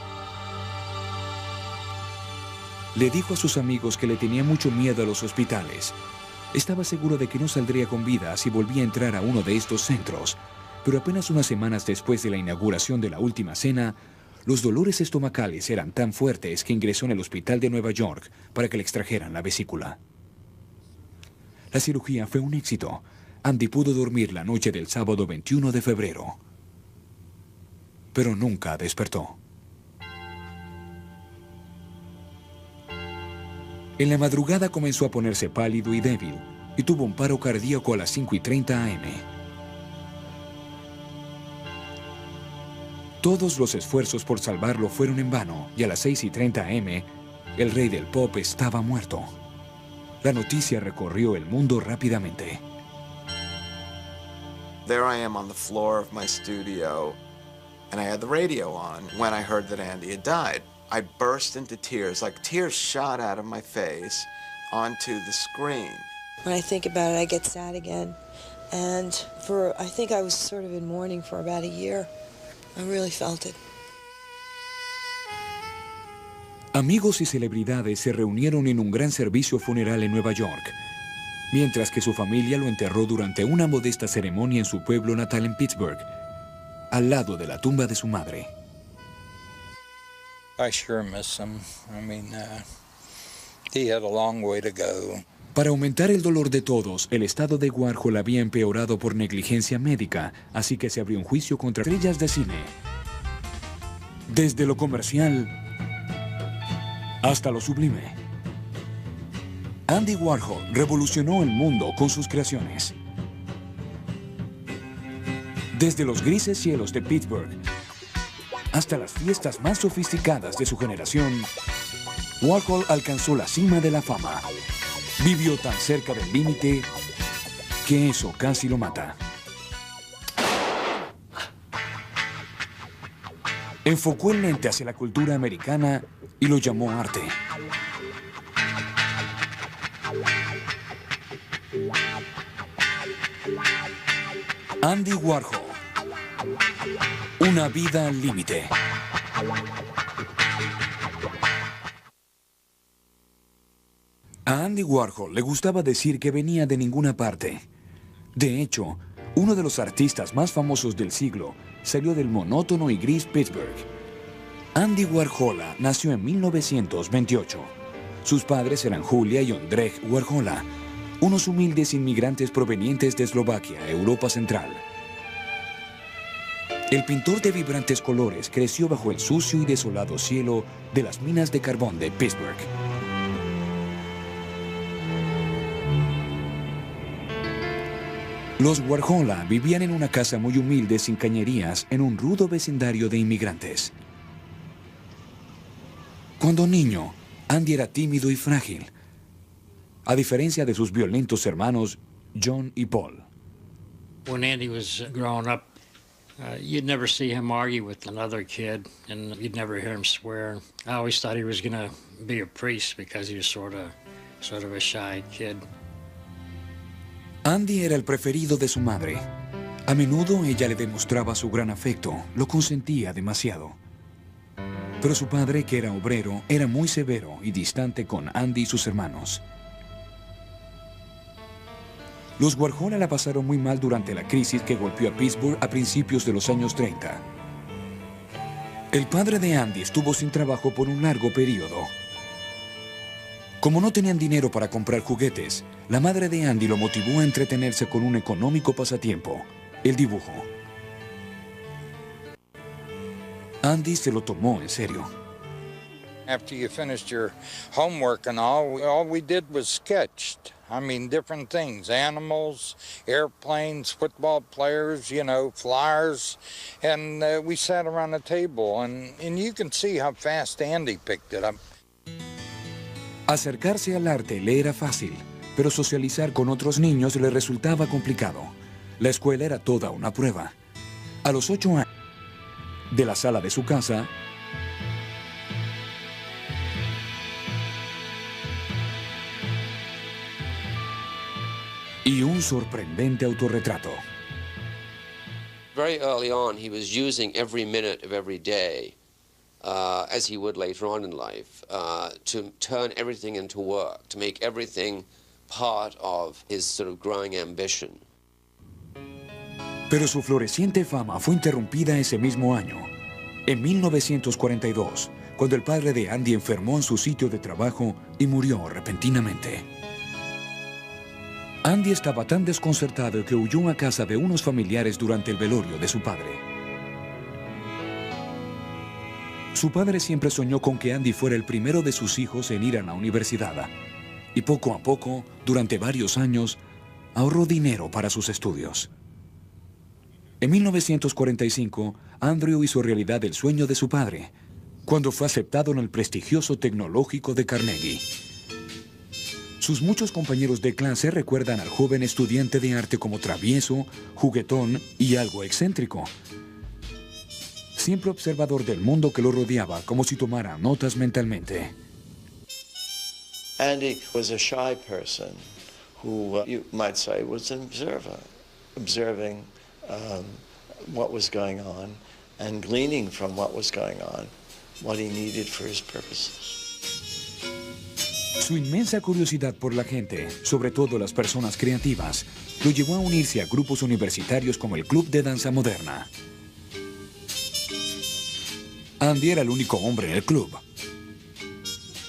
Le dijo a sus amigos que le tenía mucho miedo a los hospitales. Estaba seguro de que no saldría con vida si volvía a entrar a uno de estos centros, pero apenas unas semanas después de la inauguración de La Última Cena, los dolores estomacales eran tan fuertes que ingresó en el hospital de Nueva York para que le extrajeran la vesícula. La cirugía fue un éxito. Andy pudo dormir la noche del sábado 21 de febrero, pero nunca despertó. En la madrugada comenzó a ponerse pálido y débil y tuvo un paro cardíaco a las 5:30 am. Todos los esfuerzos por salvarlo fueron en vano y a las 6:30 am, el rey del pop estaba muerto. La noticia recorrió el mundo rápidamente. There I am on the floor of my studio, and I had the radio on when I heard that Andy had died. I burst into tears, like tears shot out of my face onto the screen. When I think about it, I get sad again. And I think I was sort of in mourning for about a year. I really felt it. Amigos y celebridades se reunieron en un gran servicio funeral en Nueva York, mientras que su familia lo enterró durante una modesta ceremonia en su pueblo natal en Pittsburgh, al lado de la tumba de su madre. I sure miss him. I mean, he had a long way to go. Para aumentar el dolor de todos, el estado de Warhol había empeorado por negligencia médica, así que se abrió un juicio contra estrellas de cine. Desde lo comercial hasta lo sublime. Andy Warhol revolucionó el mundo con sus creaciones. Desde los grises cielos de Pittsburgh hasta las fiestas más sofisticadas de su generación, Warhol alcanzó la cima de la fama. Vivió tan cerca del límite que eso casi lo mata. Enfocó el lente hacia la cultura americana y lo llamó arte. Andy Warhol. Una vida al límite. A Andy Warhol le gustaba decir que venía de ninguna parte. De hecho, uno de los artistas más famosos del siglo salió del monótono y gris Pittsburgh. Andy Warhol nació en 1928. Sus padres eran Julia y Ondrej Warhola, unos humildes inmigrantes provenientes de Eslovaquia, Europa Central. El pintor de vibrantes colores creció bajo el sucio y desolado cielo de las minas de carbón de Pittsburgh. Los Warhola vivían en una casa muy humilde sin cañerías en un rudo vecindario de inmigrantes. Cuando niño, Andy era tímido y frágil, a diferencia de sus violentos hermanos John y Paul. When Andy was growing up, you'd never see him argue with another kid, and you'd never hear him swear. I always thought he was going to be a priest because he was sort of a shy kid. Andy era el preferido de su madre. A menudo ella le demostraba su gran afecto, lo consentía demasiado. Pero su padre, que era obrero, era muy severo y distante con Andy y sus hermanos. Los Warhol la pasaron muy mal durante la crisis que golpeó a Pittsburgh a principios de los años 30. El padre de Andy estuvo sin trabajo por un largo periodo. Como no tenían dinero para comprar juguetes, la madre de Andy lo motivó a entretenerse con un económico pasatiempo, el dibujo. Andy se lo tomó en serio. After you finished your homework and all we did was sketched. I mean, different things, animals, airplanes, football players, you know, flyers. And we sat around the table, and you can see how fast Andy picked it up. Acercarse al arte le era fácil, pero socializar con otros niños le resultaba complicado. La escuela era toda una prueba. A los 8 años, de la sala de su casa, y un sorprendente autorretrato. Very early on, he was using every minute of every day, as he would later on in life, to turn everything into work, to make everything part of his sort of growing ambition. Pero su floreciente fama fue interrumpida ese mismo año, en 1942, cuando el padre de Andy enfermó en su sitio de trabajo y murió repentinamente. Andy estaba tan desconcertado que huyó a casa de unos familiares durante el velorio de su padre. Su padre siempre soñó con que Andy fuera el primero de sus hijos en ir a la universidad, y poco a poco, durante varios años, ahorró dinero para sus estudios. En 1945, Andrew hizo realidad el sueño de su padre, cuando fue aceptado en el prestigioso tecnológico de Carnegie. Sus muchos compañeros de clase recuerdan al joven estudiante de arte como travieso, juguetón y algo excéntrico. Siempre observador del mundo que lo rodeaba, como si tomara notas mentalmente. Andy was a shy person who, you might say, was an observer, observing what was going on and gleaning from what was going on, what he needed for his purposes. Su inmensa curiosidad por la gente, sobre todo las personas creativas, lo llevó a unirse a grupos universitarios como el Club de Danza Moderna. Andy era el único hombre en el club.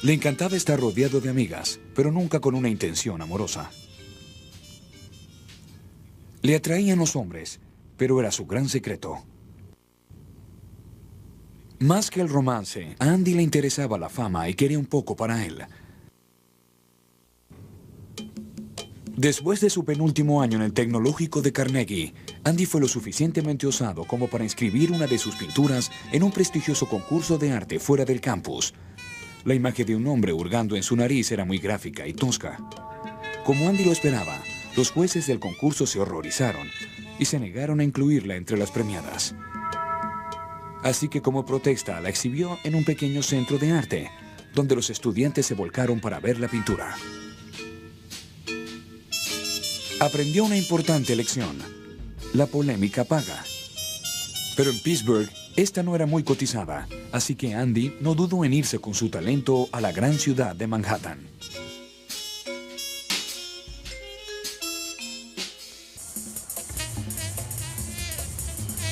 Le encantaba estar rodeado de amigas, pero nunca con una intención amorosa. Le atraían los hombres, pero era su gran secreto. Más que el romance, a Andy le interesaba la fama y quería un poco para él. Después de su penúltimo año en el tecnológico de Carnegie, Andy fue lo suficientemente osado como para inscribir una de sus pinturas en un prestigioso concurso de arte fuera del campus. La imagen de un hombre hurgando en su nariz era muy gráfica y tosca. Como Andy lo esperaba, los jueces del concurso se horrorizaron y se negaron a incluirla entre las premiadas. Así que como protesta la exhibió en un pequeño centro de arte, donde los estudiantes se volcaron para ver la pintura. Aprendió una importante lección. La polémica paga. Pero en Pittsburgh, esta no era muy cotizada, así que Andy no dudó en irse con su talento a la gran ciudad de Manhattan.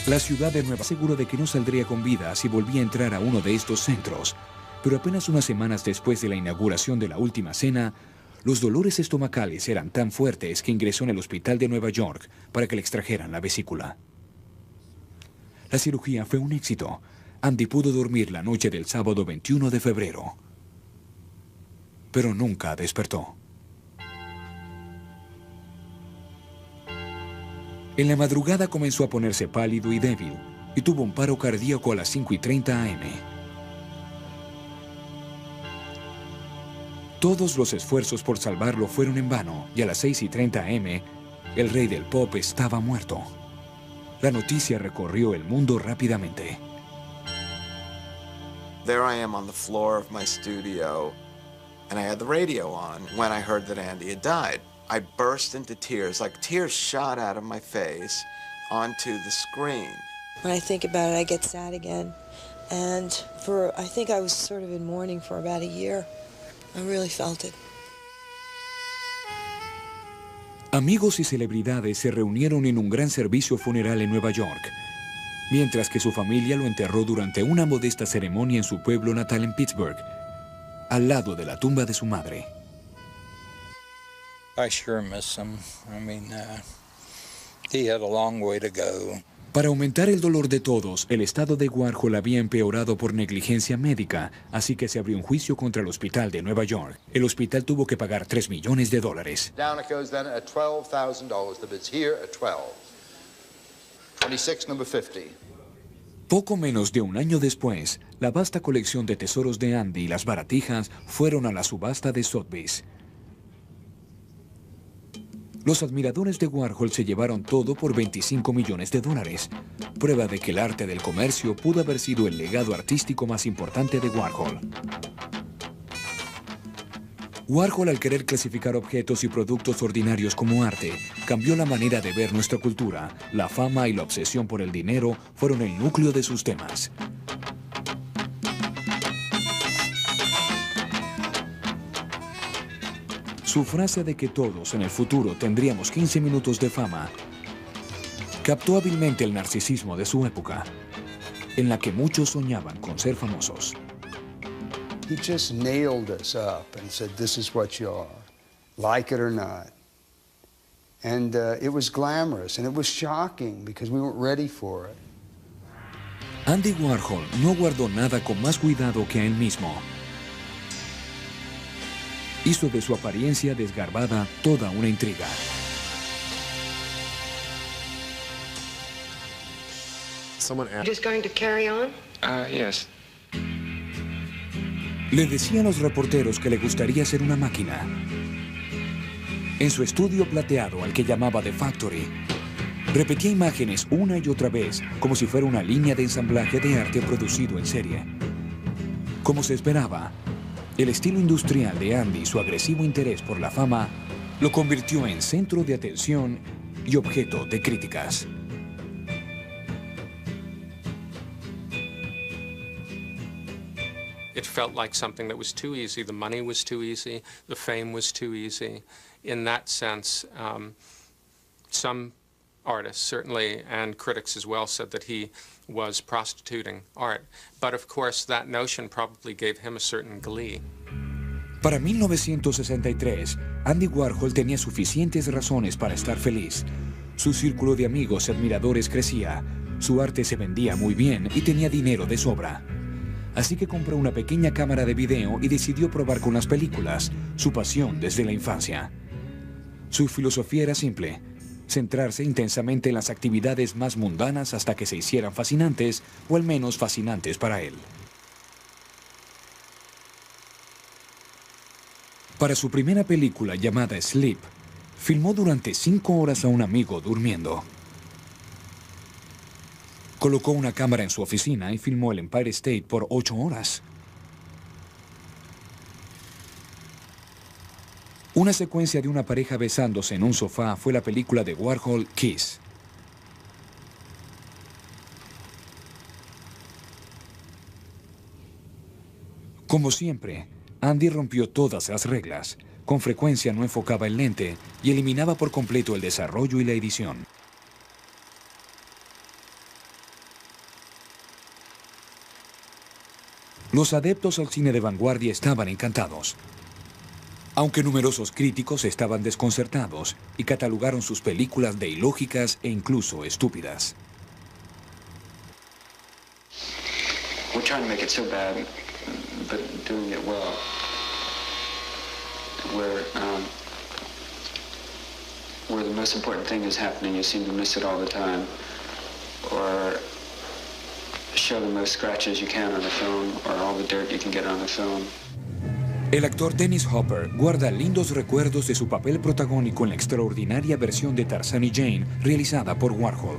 La ciudad de Nueva York seguro de que no saldría con vida si volvía a entrar a uno de estos centros, pero apenas unas semanas después de la inauguración de la última cena, los dolores estomacales eran tan fuertes que ingresó en el hospital de Nueva York para que le extrajeran la vesícula. La cirugía fue un éxito. Andy pudo dormir la noche del sábado 21 de febrero. Pero nunca despertó. En la madrugada comenzó a ponerse pálido y débil y tuvo un paro cardíaco a las 5:30 a.m. Todos los esfuerzos por salvarlo fueron en vano y a las 6:30 a.m. el rey del pop estaba muerto. La noticia recorrió el mundo rápidamente. There I am on the floor of my studio, and I had the radio on when I heard that Andy had died. I burst into tears, like tears shot out of my face. onto the screen. When I think about it, I get sad again. And I think I was sort of in mourning for about a year. I really felt it. Amigos y celebridades se reunieron en un gran servicio funeral en Nueva York, mientras que su familia lo enterró durante una modesta ceremonia en su pueblo natal en Pittsburgh, al lado de la tumba de su madre. I sure miss him. I mean, he had a long way to go. Para aumentar el dolor de todos, el estado de Warhol había empeorado por negligencia médica, así que se abrió un juicio contra el hospital de Nueva York. El hospital tuvo que pagar $3 millones. Down it goes then at $12,000. The bid's here at 12. 26, number 50. Poco menos de un año después, la vasta colección de tesoros de Andy y las baratijas fueron a la subasta de Sotheby's. Los admiradores de Warhol se llevaron todo por $25 millones, prueba de que el arte del comercio pudo haber sido el legado artístico más importante de Warhol. Warhol, al querer clasificar objetos y productos ordinarios como arte, cambió la manera de ver nuestra cultura. La fama y la obsesión por el dinero fueron el núcleo de sus temas. Su frase de que todos en el futuro tendríamos 15 minutos de fama captó hábilmente el narcisismo de su época, en la que muchos soñaban con ser famosos. He just nailed us up and said, this is what you are, like it or not. And it was glamorous and it was shocking because we weren't ready for it. Andy Warhol no guardó nada con más cuidado que a él mismo. Hizo de su apariencia desgarbada toda una intriga. Just going to carry on? Yes. Le decía a los reporteros que le gustaría ser una máquina. En su estudio plateado, al que llamaba The Factory, repetía imágenes una y otra vez, como si fuera una línea de ensamblaje de arte producido en serie. Como se esperaba, el estilo industrial de Andy y su agresivo interés por la fama lo convirtió en centro de atención y objeto de críticas. It felt like something that was too easy. The money was too easy. The fame was too easy. In that sense, some artists, certainly, and critics as well, said that he was prostituting art. But of course, that notion probably gave him a certain glee. Para 1963, Andy Warhol tenía suficientes razones para estar feliz. Su círculo de amigos y admiradores crecía, su arte se vendía muy bien y tenía dinero de sobra. Así que compró una pequeña cámara de video y decidió probar con las películas, su pasión desde la infancia. Su filosofía era simple: centrarse intensamente en las actividades más mundanas hasta que se hicieran fascinantes, o al menos fascinantes para él. Para su primera película, llamada Sleep, filmó durante 5 horas a un amigo durmiendo. Colocó una cámara en su oficina y filmó el Empire State por 8 horas. Una secuencia de una pareja besándose en un sofá fue la película de Warhol, Kiss. Como siempre, Andy rompió todas las reglas. Con frecuencia no enfocaba el lente y eliminaba por completo el desarrollo y la edición. Los adeptos al cine de vanguardia estaban encantados, aunque numerosos críticos estaban desconcertados y catalogaron sus películas de ilógicas e incluso estúpidas. We're trying to make it so bad, but doing it well. Where the most important thing is happening, you seem to miss it all the time, or show the most scratches you can on the film, or all the dirt you can get on the film. El actor Dennis Hopper guarda lindos recuerdos de su papel protagónico en la extraordinaria versión de Tarzán y Jane realizada por Warhol.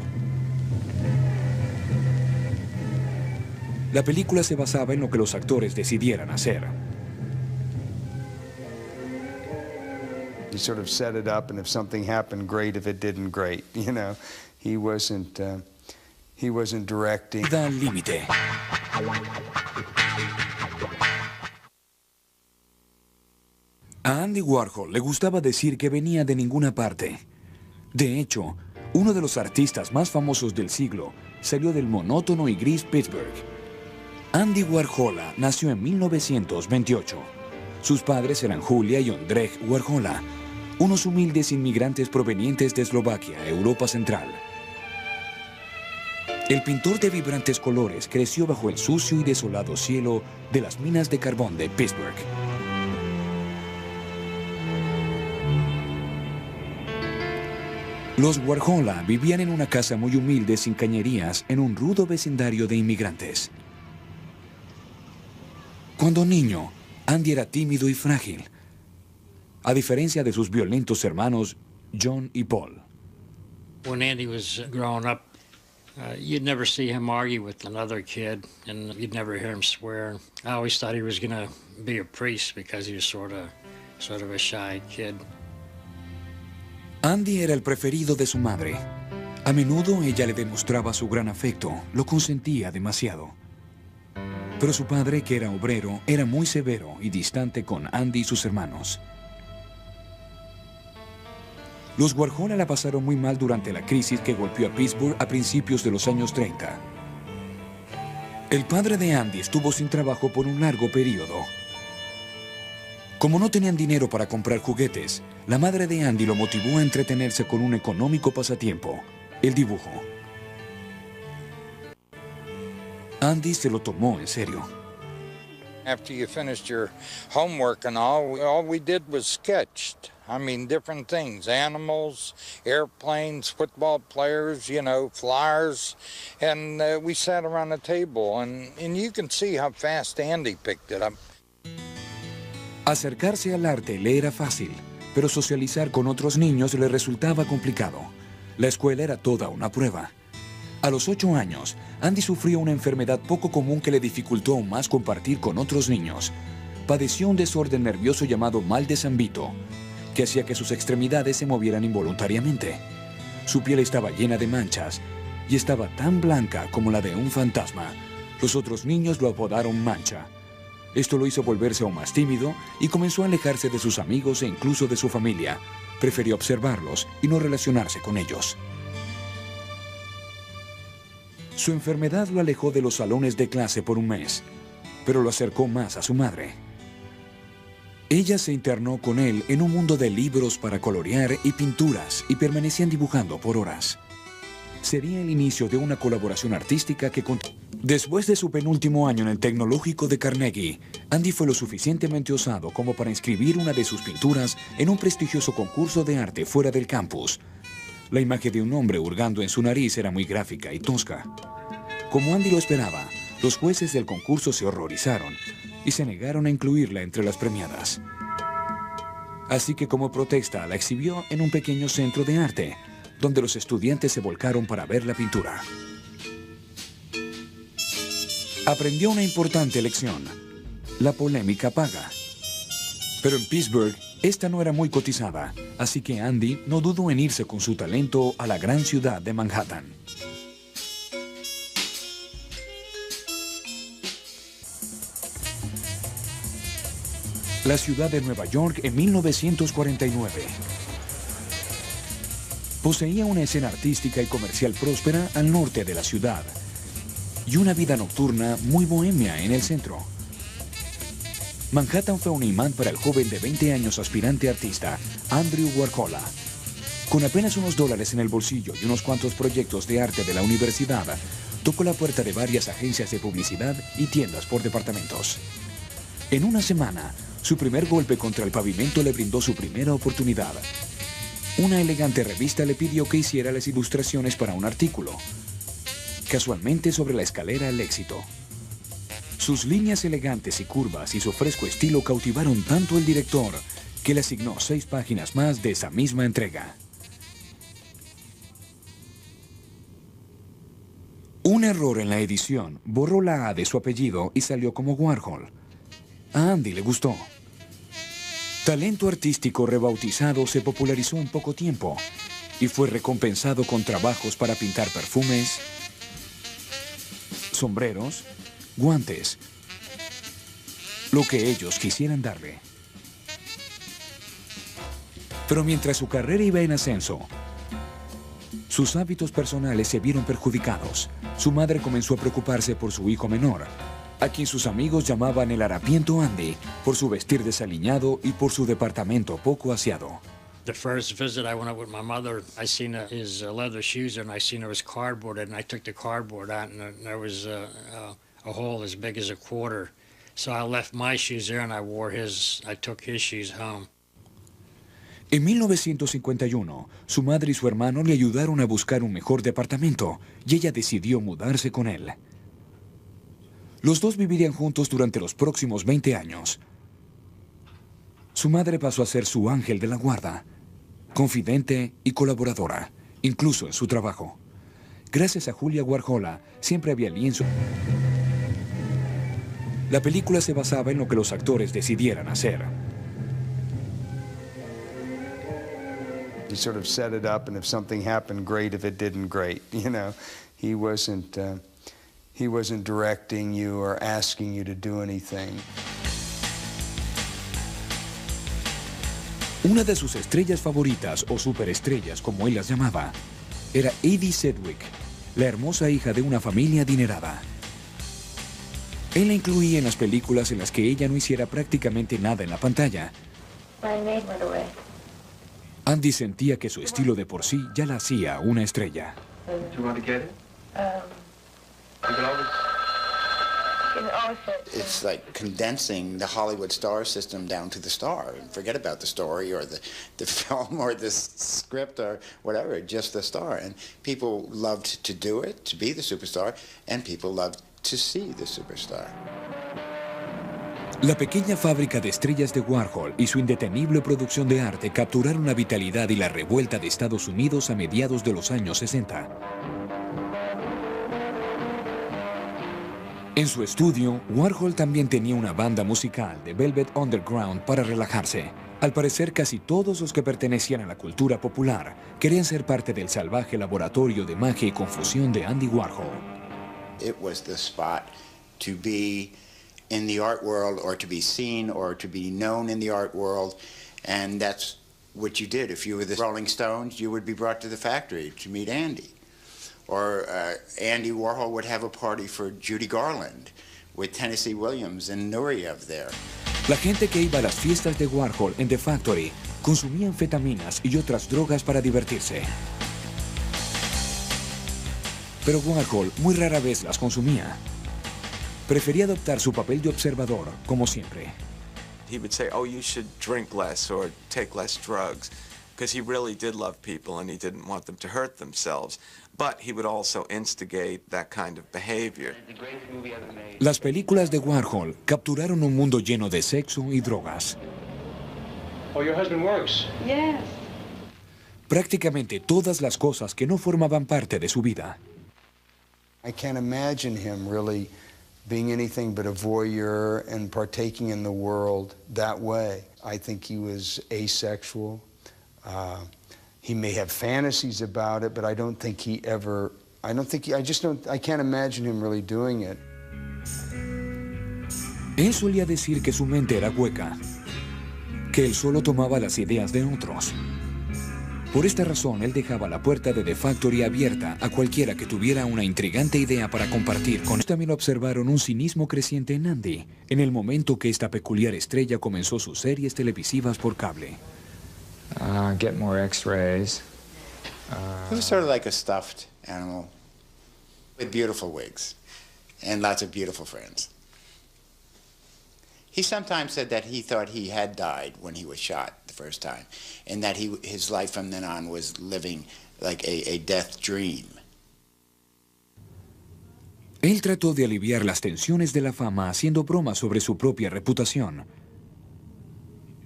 La película se basaba en lo que los actores decidieran hacer. You sort of set it up, and if something happened, great. If it didn't, great. You know, He wasn't directing. Da al límite. A Andy Warhol le gustaba decir que venía de ninguna parte. De hecho, uno de los artistas más famosos del siglo salió del monótono y gris Pittsburgh. Andy Warhol nació en 1928. Sus padres eran Julia y Ondřej Warhola, unos humildes inmigrantes provenientes de Eslovaquia, Europa Central. El pintor de vibrantes colores creció bajo el sucio y desolado cielo de las minas de carbón de Pittsburgh. Los Warhola vivían en una casa muy humilde sin cañerías en un rudo vecindario de inmigrantes. Cuando niño, Andy era tímido y frágil, a diferencia de sus violentos hermanos John y Paul. When Andy was growing up, you'd never see him argue with another kid, and you'd never hear him swear. I always thought he was going to be a priest because he was sort of a shy kid. Andy era el preferido de su madre. A menudo ella le demostraba su gran afecto, lo consentía demasiado. Pero su padre, que era obrero, era muy severo y distante con Andy y sus hermanos. Los Warhola la pasaron muy mal durante la crisis que golpeó a Pittsburgh a principios de los años 30. El padre de Andy estuvo sin trabajo por un largo periodo. Como no tenían dinero para comprar juguetes, la madre de Andy lo motivó a entretenerse con un económico pasatiempo, el dibujo. Andy se lo tomó en serio. After you finished your homework and all we did was sketched. I mean, different things, animals, airplanes, football players, you know, flyers. And we sat around the table, and you can see how fast Andy picked it up. Acercarse al arte le era fácil, pero socializar con otros niños le resultaba complicado. La escuela era toda una prueba. A los 8 años, Andy sufrió una enfermedad poco común que le dificultó aún más compartir con otros niños. Padeció un desorden nervioso llamado mal de San Vito, que hacía que sus extremidades se movieran involuntariamente. Su piel estaba llena de manchas y estaba tan blanca como la de un fantasma. Los otros niños lo apodaron Mancha. Esto lo hizo volverse aún más tímido y comenzó a alejarse de sus amigos e incluso de su familia. Prefirió observarlos y no relacionarse con ellos. Su enfermedad lo alejó de los salones de clase por un mes, pero lo acercó más a su madre. Ella se internó con él en un mundo de libros para colorear y pinturas y permanecían dibujando por horas. Sería el inicio de una colaboración artística que Después de su penúltimo año en el Tecnológico de Carnegie, Andy fue lo suficientemente osado como para inscribir una de sus pinturas en un prestigioso concurso de arte fuera del campus. La imagen de un hombre hurgando en su nariz era muy gráfica y tosca. Como Andy lo esperaba, los jueces del concurso se horrorizaron y se negaron a incluirla entre las premiadas. Así que como protesta la exhibió en un pequeño centro de arte, donde los estudiantes se volcaron para ver la pintura. Aprendió una importante lección. La polémica paga. Pero en Pittsburgh, esta no era muy cotizada, así que Andy no dudó en irse con su talento a la gran ciudad de Manhattan. La ciudad de Nueva York en 1949. Poseía una escena artística y comercial próspera al norte de la ciudad y una vida nocturna muy bohemia en el centro. Manhattan fue un imán para el joven de 20 años aspirante artista, Andrew Warhol. Con apenas unos dólares en el bolsillo y unos cuantos proyectos de arte de la universidad, tocó la puerta de varias agencias de publicidad y tiendas por departamentos. En una semana, su primer golpe contra el pavimento le brindó su primera oportunidad. Una elegante revista le pidió que hiciera las ilustraciones para un artículo, casualmente sobre la escalera al éxito. Sus líneas elegantes y curvas y su fresco estilo cautivaron tanto al director que le asignó 6 páginas más de esa misma entrega. Un error en la edición borró la A de su apellido y salió como Warhol. A Andy le gustó. Talento artístico rebautizado se popularizó en poco tiempo y fue recompensado con trabajos para pintar perfumes, sombreros, guantes, lo que ellos quisieran darle. Pero mientras su carrera iba en ascenso, sus hábitos personales se vieron perjudicados. Su madre comenzó a preocuparse por su hijo menor, a quien sus amigos llamaban el harapiento Andy, por su vestir desaliñado y por su departamento poco aseado. The first visit I went up with my mother, I seen his leather shoes and I seen there was cardboard and I took the cardboard out and there was a hole as big as a quarter. So I left my shoes there and I took his shoes home. En 1951, su madre y su hermano le ayudaron a buscar un mejor departamento y ella decidió mudarse con él. Los dos vivirían juntos durante los próximos 20 años. Su madre pasó a ser su ángel de la guarda, confidente y colaboradora, incluso en su trabajo. Gracias a Julia Warhol, siempre había lienzo. La película se basaba en lo que los actores decidieran hacer. He sort of set it up, and if something happened, great. If it didn't, great. You know, he wasn't directing you or asking you to do anything. Una de sus estrellas favoritas, o superestrellas como él las llamaba, era Edie Sedgwick, la hermosa hija de una familia adinerada. Él la incluía en las películas en las que ella no hiciera prácticamente nada en la pantalla. Andy sentía que su estilo de por sí ya la hacía una estrella. It's like condensing the Hollywood star system down to the star. Forget about the story or the film or the script or whatever, just the star. And people loved to do it, to be the superstar, and people loved to see the superstar. La pequeña fábrica de estrellas de Warhol y su indetenible producción de arte capturaron la vitalidad y la revuelta de Estados Unidos a mediados de los años 60. En su estudio, Warhol también tenía una banda musical de Velvet Underground para relajarse. Al parecer, casi todos los que pertenecían a la cultura popular querían ser parte del salvaje laboratorio de magia y confusión de Andy Warhol. It was the spot to be in the art world, or to be seen, or to be known in the art world, and that's what you did. If you were the Rolling Stones, you would be brought to the factory to meet Andy. Or Andy Warhol would have a party for Judy Garland with Tennessee Williams and Nureyev there. La gente que iba a las fiestas de Warhol en The Factory consumía anfetaminas y otras drogas para divertirse. Pero Warhol muy rara vez las consumía. Prefería adoptar su papel de observador, como siempre. He would say, oh, you should drink less or take less drugs, because he really did love people and he didn't want them to hurt themselves. But he would also instigate that kind of behavior. Las películas de Warhol capturaron un mundo lleno de sexo y drogas. Oh, your husband works? Yes. Prácticamente todas las cosas que no formaban parte de su vida. I can't imagine him really being anything but a voyeur and partaking in the world that way. I think he was asexual. He may have fantasies about it, but I don't think he ever, I can't imagine him really doing it. Él solía decir que su mente era hueca, que él solo tomaba las ideas de otros. Por esta razón, él dejaba la puerta de The Factory abierta a cualquiera que tuviera una intrigante idea para compartir con él. También observaron un cinismo creciente en Andy, en el momento que esta peculiar estrella comenzó sus series televisivas por cable. Get more x-rays. It was sort of like a stuffed animal with beautiful wigs and lots of beautiful friends. He sometimes said that he thought he had died when he was shot the first time, and that his life from then on was living like a death dream. Él trató de aliviar las tensiones de la fama haciendo bromas sobre su propia reputación.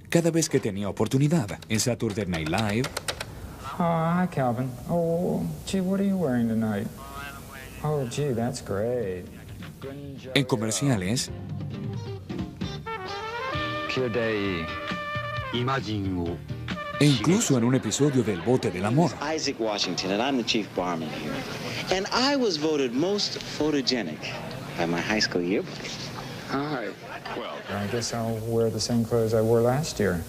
Cada vez que tenía oportunidad, en Saturday Night Live. Oh, hi, Calvin. Oh, gee, what are you wearing tonight? Oh, gee, that's great. En comerciales. E incluso en un episodio del Bote del Amor. Isaac Washington, and I'm the chief barman here. And I was voted most photogenic by my high school yearbook. All right. Well, I guess I'll wear the same clothes I wore last year.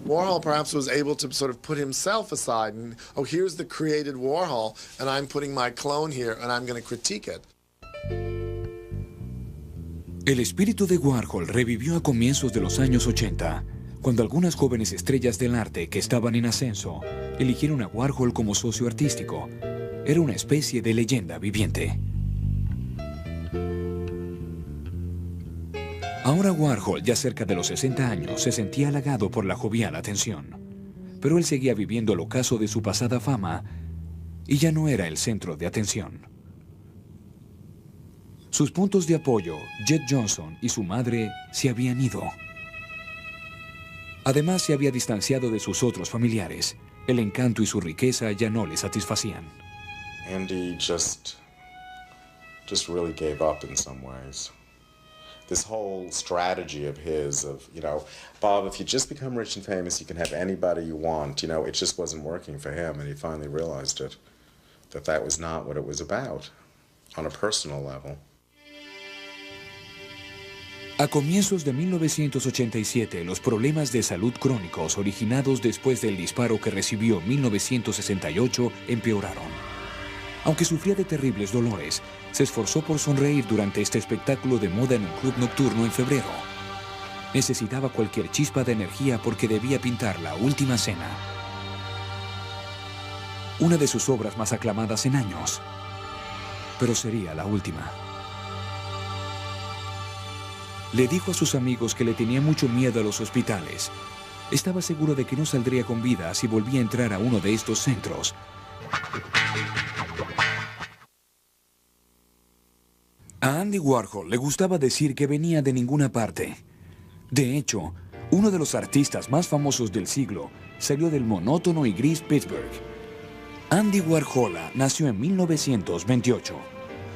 Warhol perhaps was able to sort of put himself aside and, oh, here's the created Warhol, and I'm putting my clone here, and I'm going to critique it. El espíritu de Warhol revivió a comienzos de los años 80, cuando algunas jóvenes estrellas del arte que estaban en ascenso eligieron a Warhol como socio artístico. Era una especie de leyenda viviente. Ahora Warhol, ya cerca de los 60 años, se sentía halagado por la jovial atención. Pero él seguía viviendo el ocaso de su pasada fama y ya no era el centro de atención. Sus puntos de apoyo, Jet Johnson y su madre, se habían ido. Además, se había distanciado de sus otros familiares. El encanto y su riqueza ya no le satisfacían. Andy just really gave up in some ways. This whole strategy of his of, you know, Bob, if you just become rich and famous, you can have anybody you want, you know, it just wasn't working for him, and he finally realized it, that was not what it was about, on a personal level. A comienzos de 1987, los problemas de salud crónicos originados después del disparo que recibió en 1968 empeoraron. Aunque sufría de terribles dolores, se esforzó por sonreír durante este espectáculo de moda en un club nocturno en febrero. Necesitaba cualquier chispa de energía porque debía pintar La Última Cena, una de sus obras más aclamadas en años, pero sería la última. Le dijo a sus amigos que le tenía mucho miedo a los hospitales. Estaba seguro de que no saldría con vida si volvía a entrar a uno de estos centros. A Andy Warhol le gustaba decir que venía de ninguna parte. De hecho, uno de los artistas más famosos del siglo salió del monótono y gris Pittsburgh. Andy Warhol nació en 1928.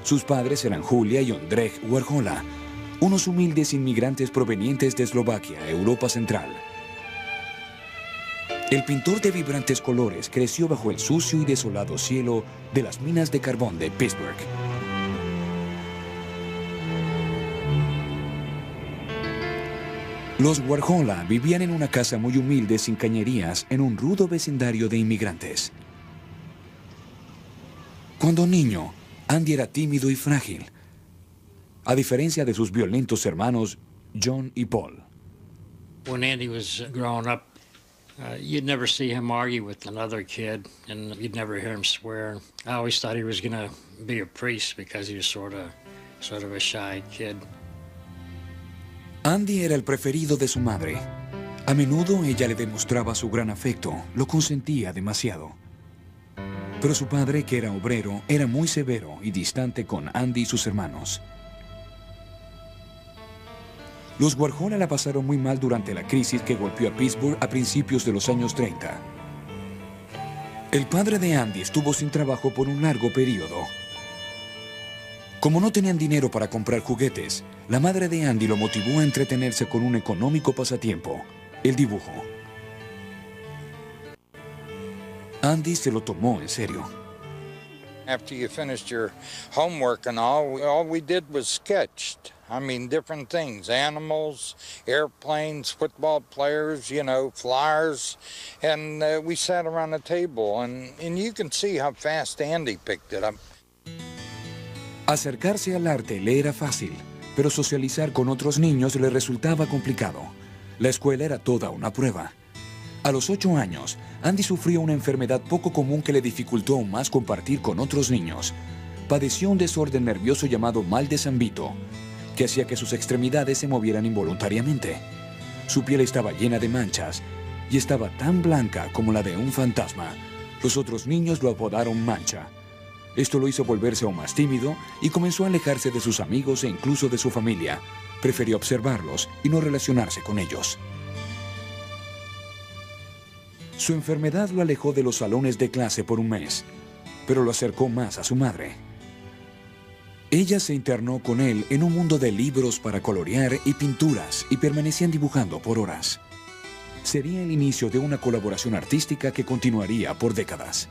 Sus padres eran Julia y Ondřej Warhol, unos humildes inmigrantes provenientes de Eslovaquia, Europa Central. El pintor de vibrantes colores creció bajo el sucio y desolado cielo de las minas de carbón de Pittsburgh. Los Warhol vivían en una casa muy humilde sin cañerías en un rudo vecindario de inmigrantes. Cuando niño, Andy era tímido y frágil, a diferencia de sus violentos hermanos John y Paul. When Andy was growing up, you'd never see him argue with another kid, and you'd never hear him swear. I always thought he was going to be a priest because he was sort of a shy kid. Andy era el preferido de su madre. A menudo ella le demostraba su gran afecto, lo consentía demasiado. Pero su padre, que era obrero, era muy severo y distante con Andy y sus hermanos. Los Warhol la pasaron muy mal durante la crisis que golpeó a Pittsburgh a principios de los años 30. El padre de Andy estuvo sin trabajo por un largo periodo. Como no tenían dinero para comprar juguetes, la madre de Andy lo motivó a entretenerse con un económico pasatiempo, el dibujo. Andy se lo tomó en serio. After you finished your homework and all we did was sketched. I mean, different things, animals, airplanes, football players, you know, flyers, and we sat around a table, and you can see how fast Andy picked it up. Acercarse al arte le era fácil, pero socializar con otros niños le resultaba complicado. La escuela era toda una prueba. A los 8 años, Andy sufrió una enfermedad poco común que le dificultó aún más compartir con otros niños. Padeció un desorden nervioso llamado mal de San Vito, que hacía que sus extremidades se movieran involuntariamente. Su piel estaba llena de manchas y estaba tan blanca como la de un fantasma. Los otros niños lo apodaron Mancha. Esto lo hizo volverse aún más tímido y comenzó a alejarse de sus amigos e incluso de su familia. Prefirió observarlos y no relacionarse con ellos. Su enfermedad lo alejó de los salones de clase por un mes, pero lo acercó más a su madre. Ella se internó con él en un mundo de libros para colorear y pinturas y permanecían dibujando por horas. Sería el inicio de una colaboración artística que continuaría por décadas.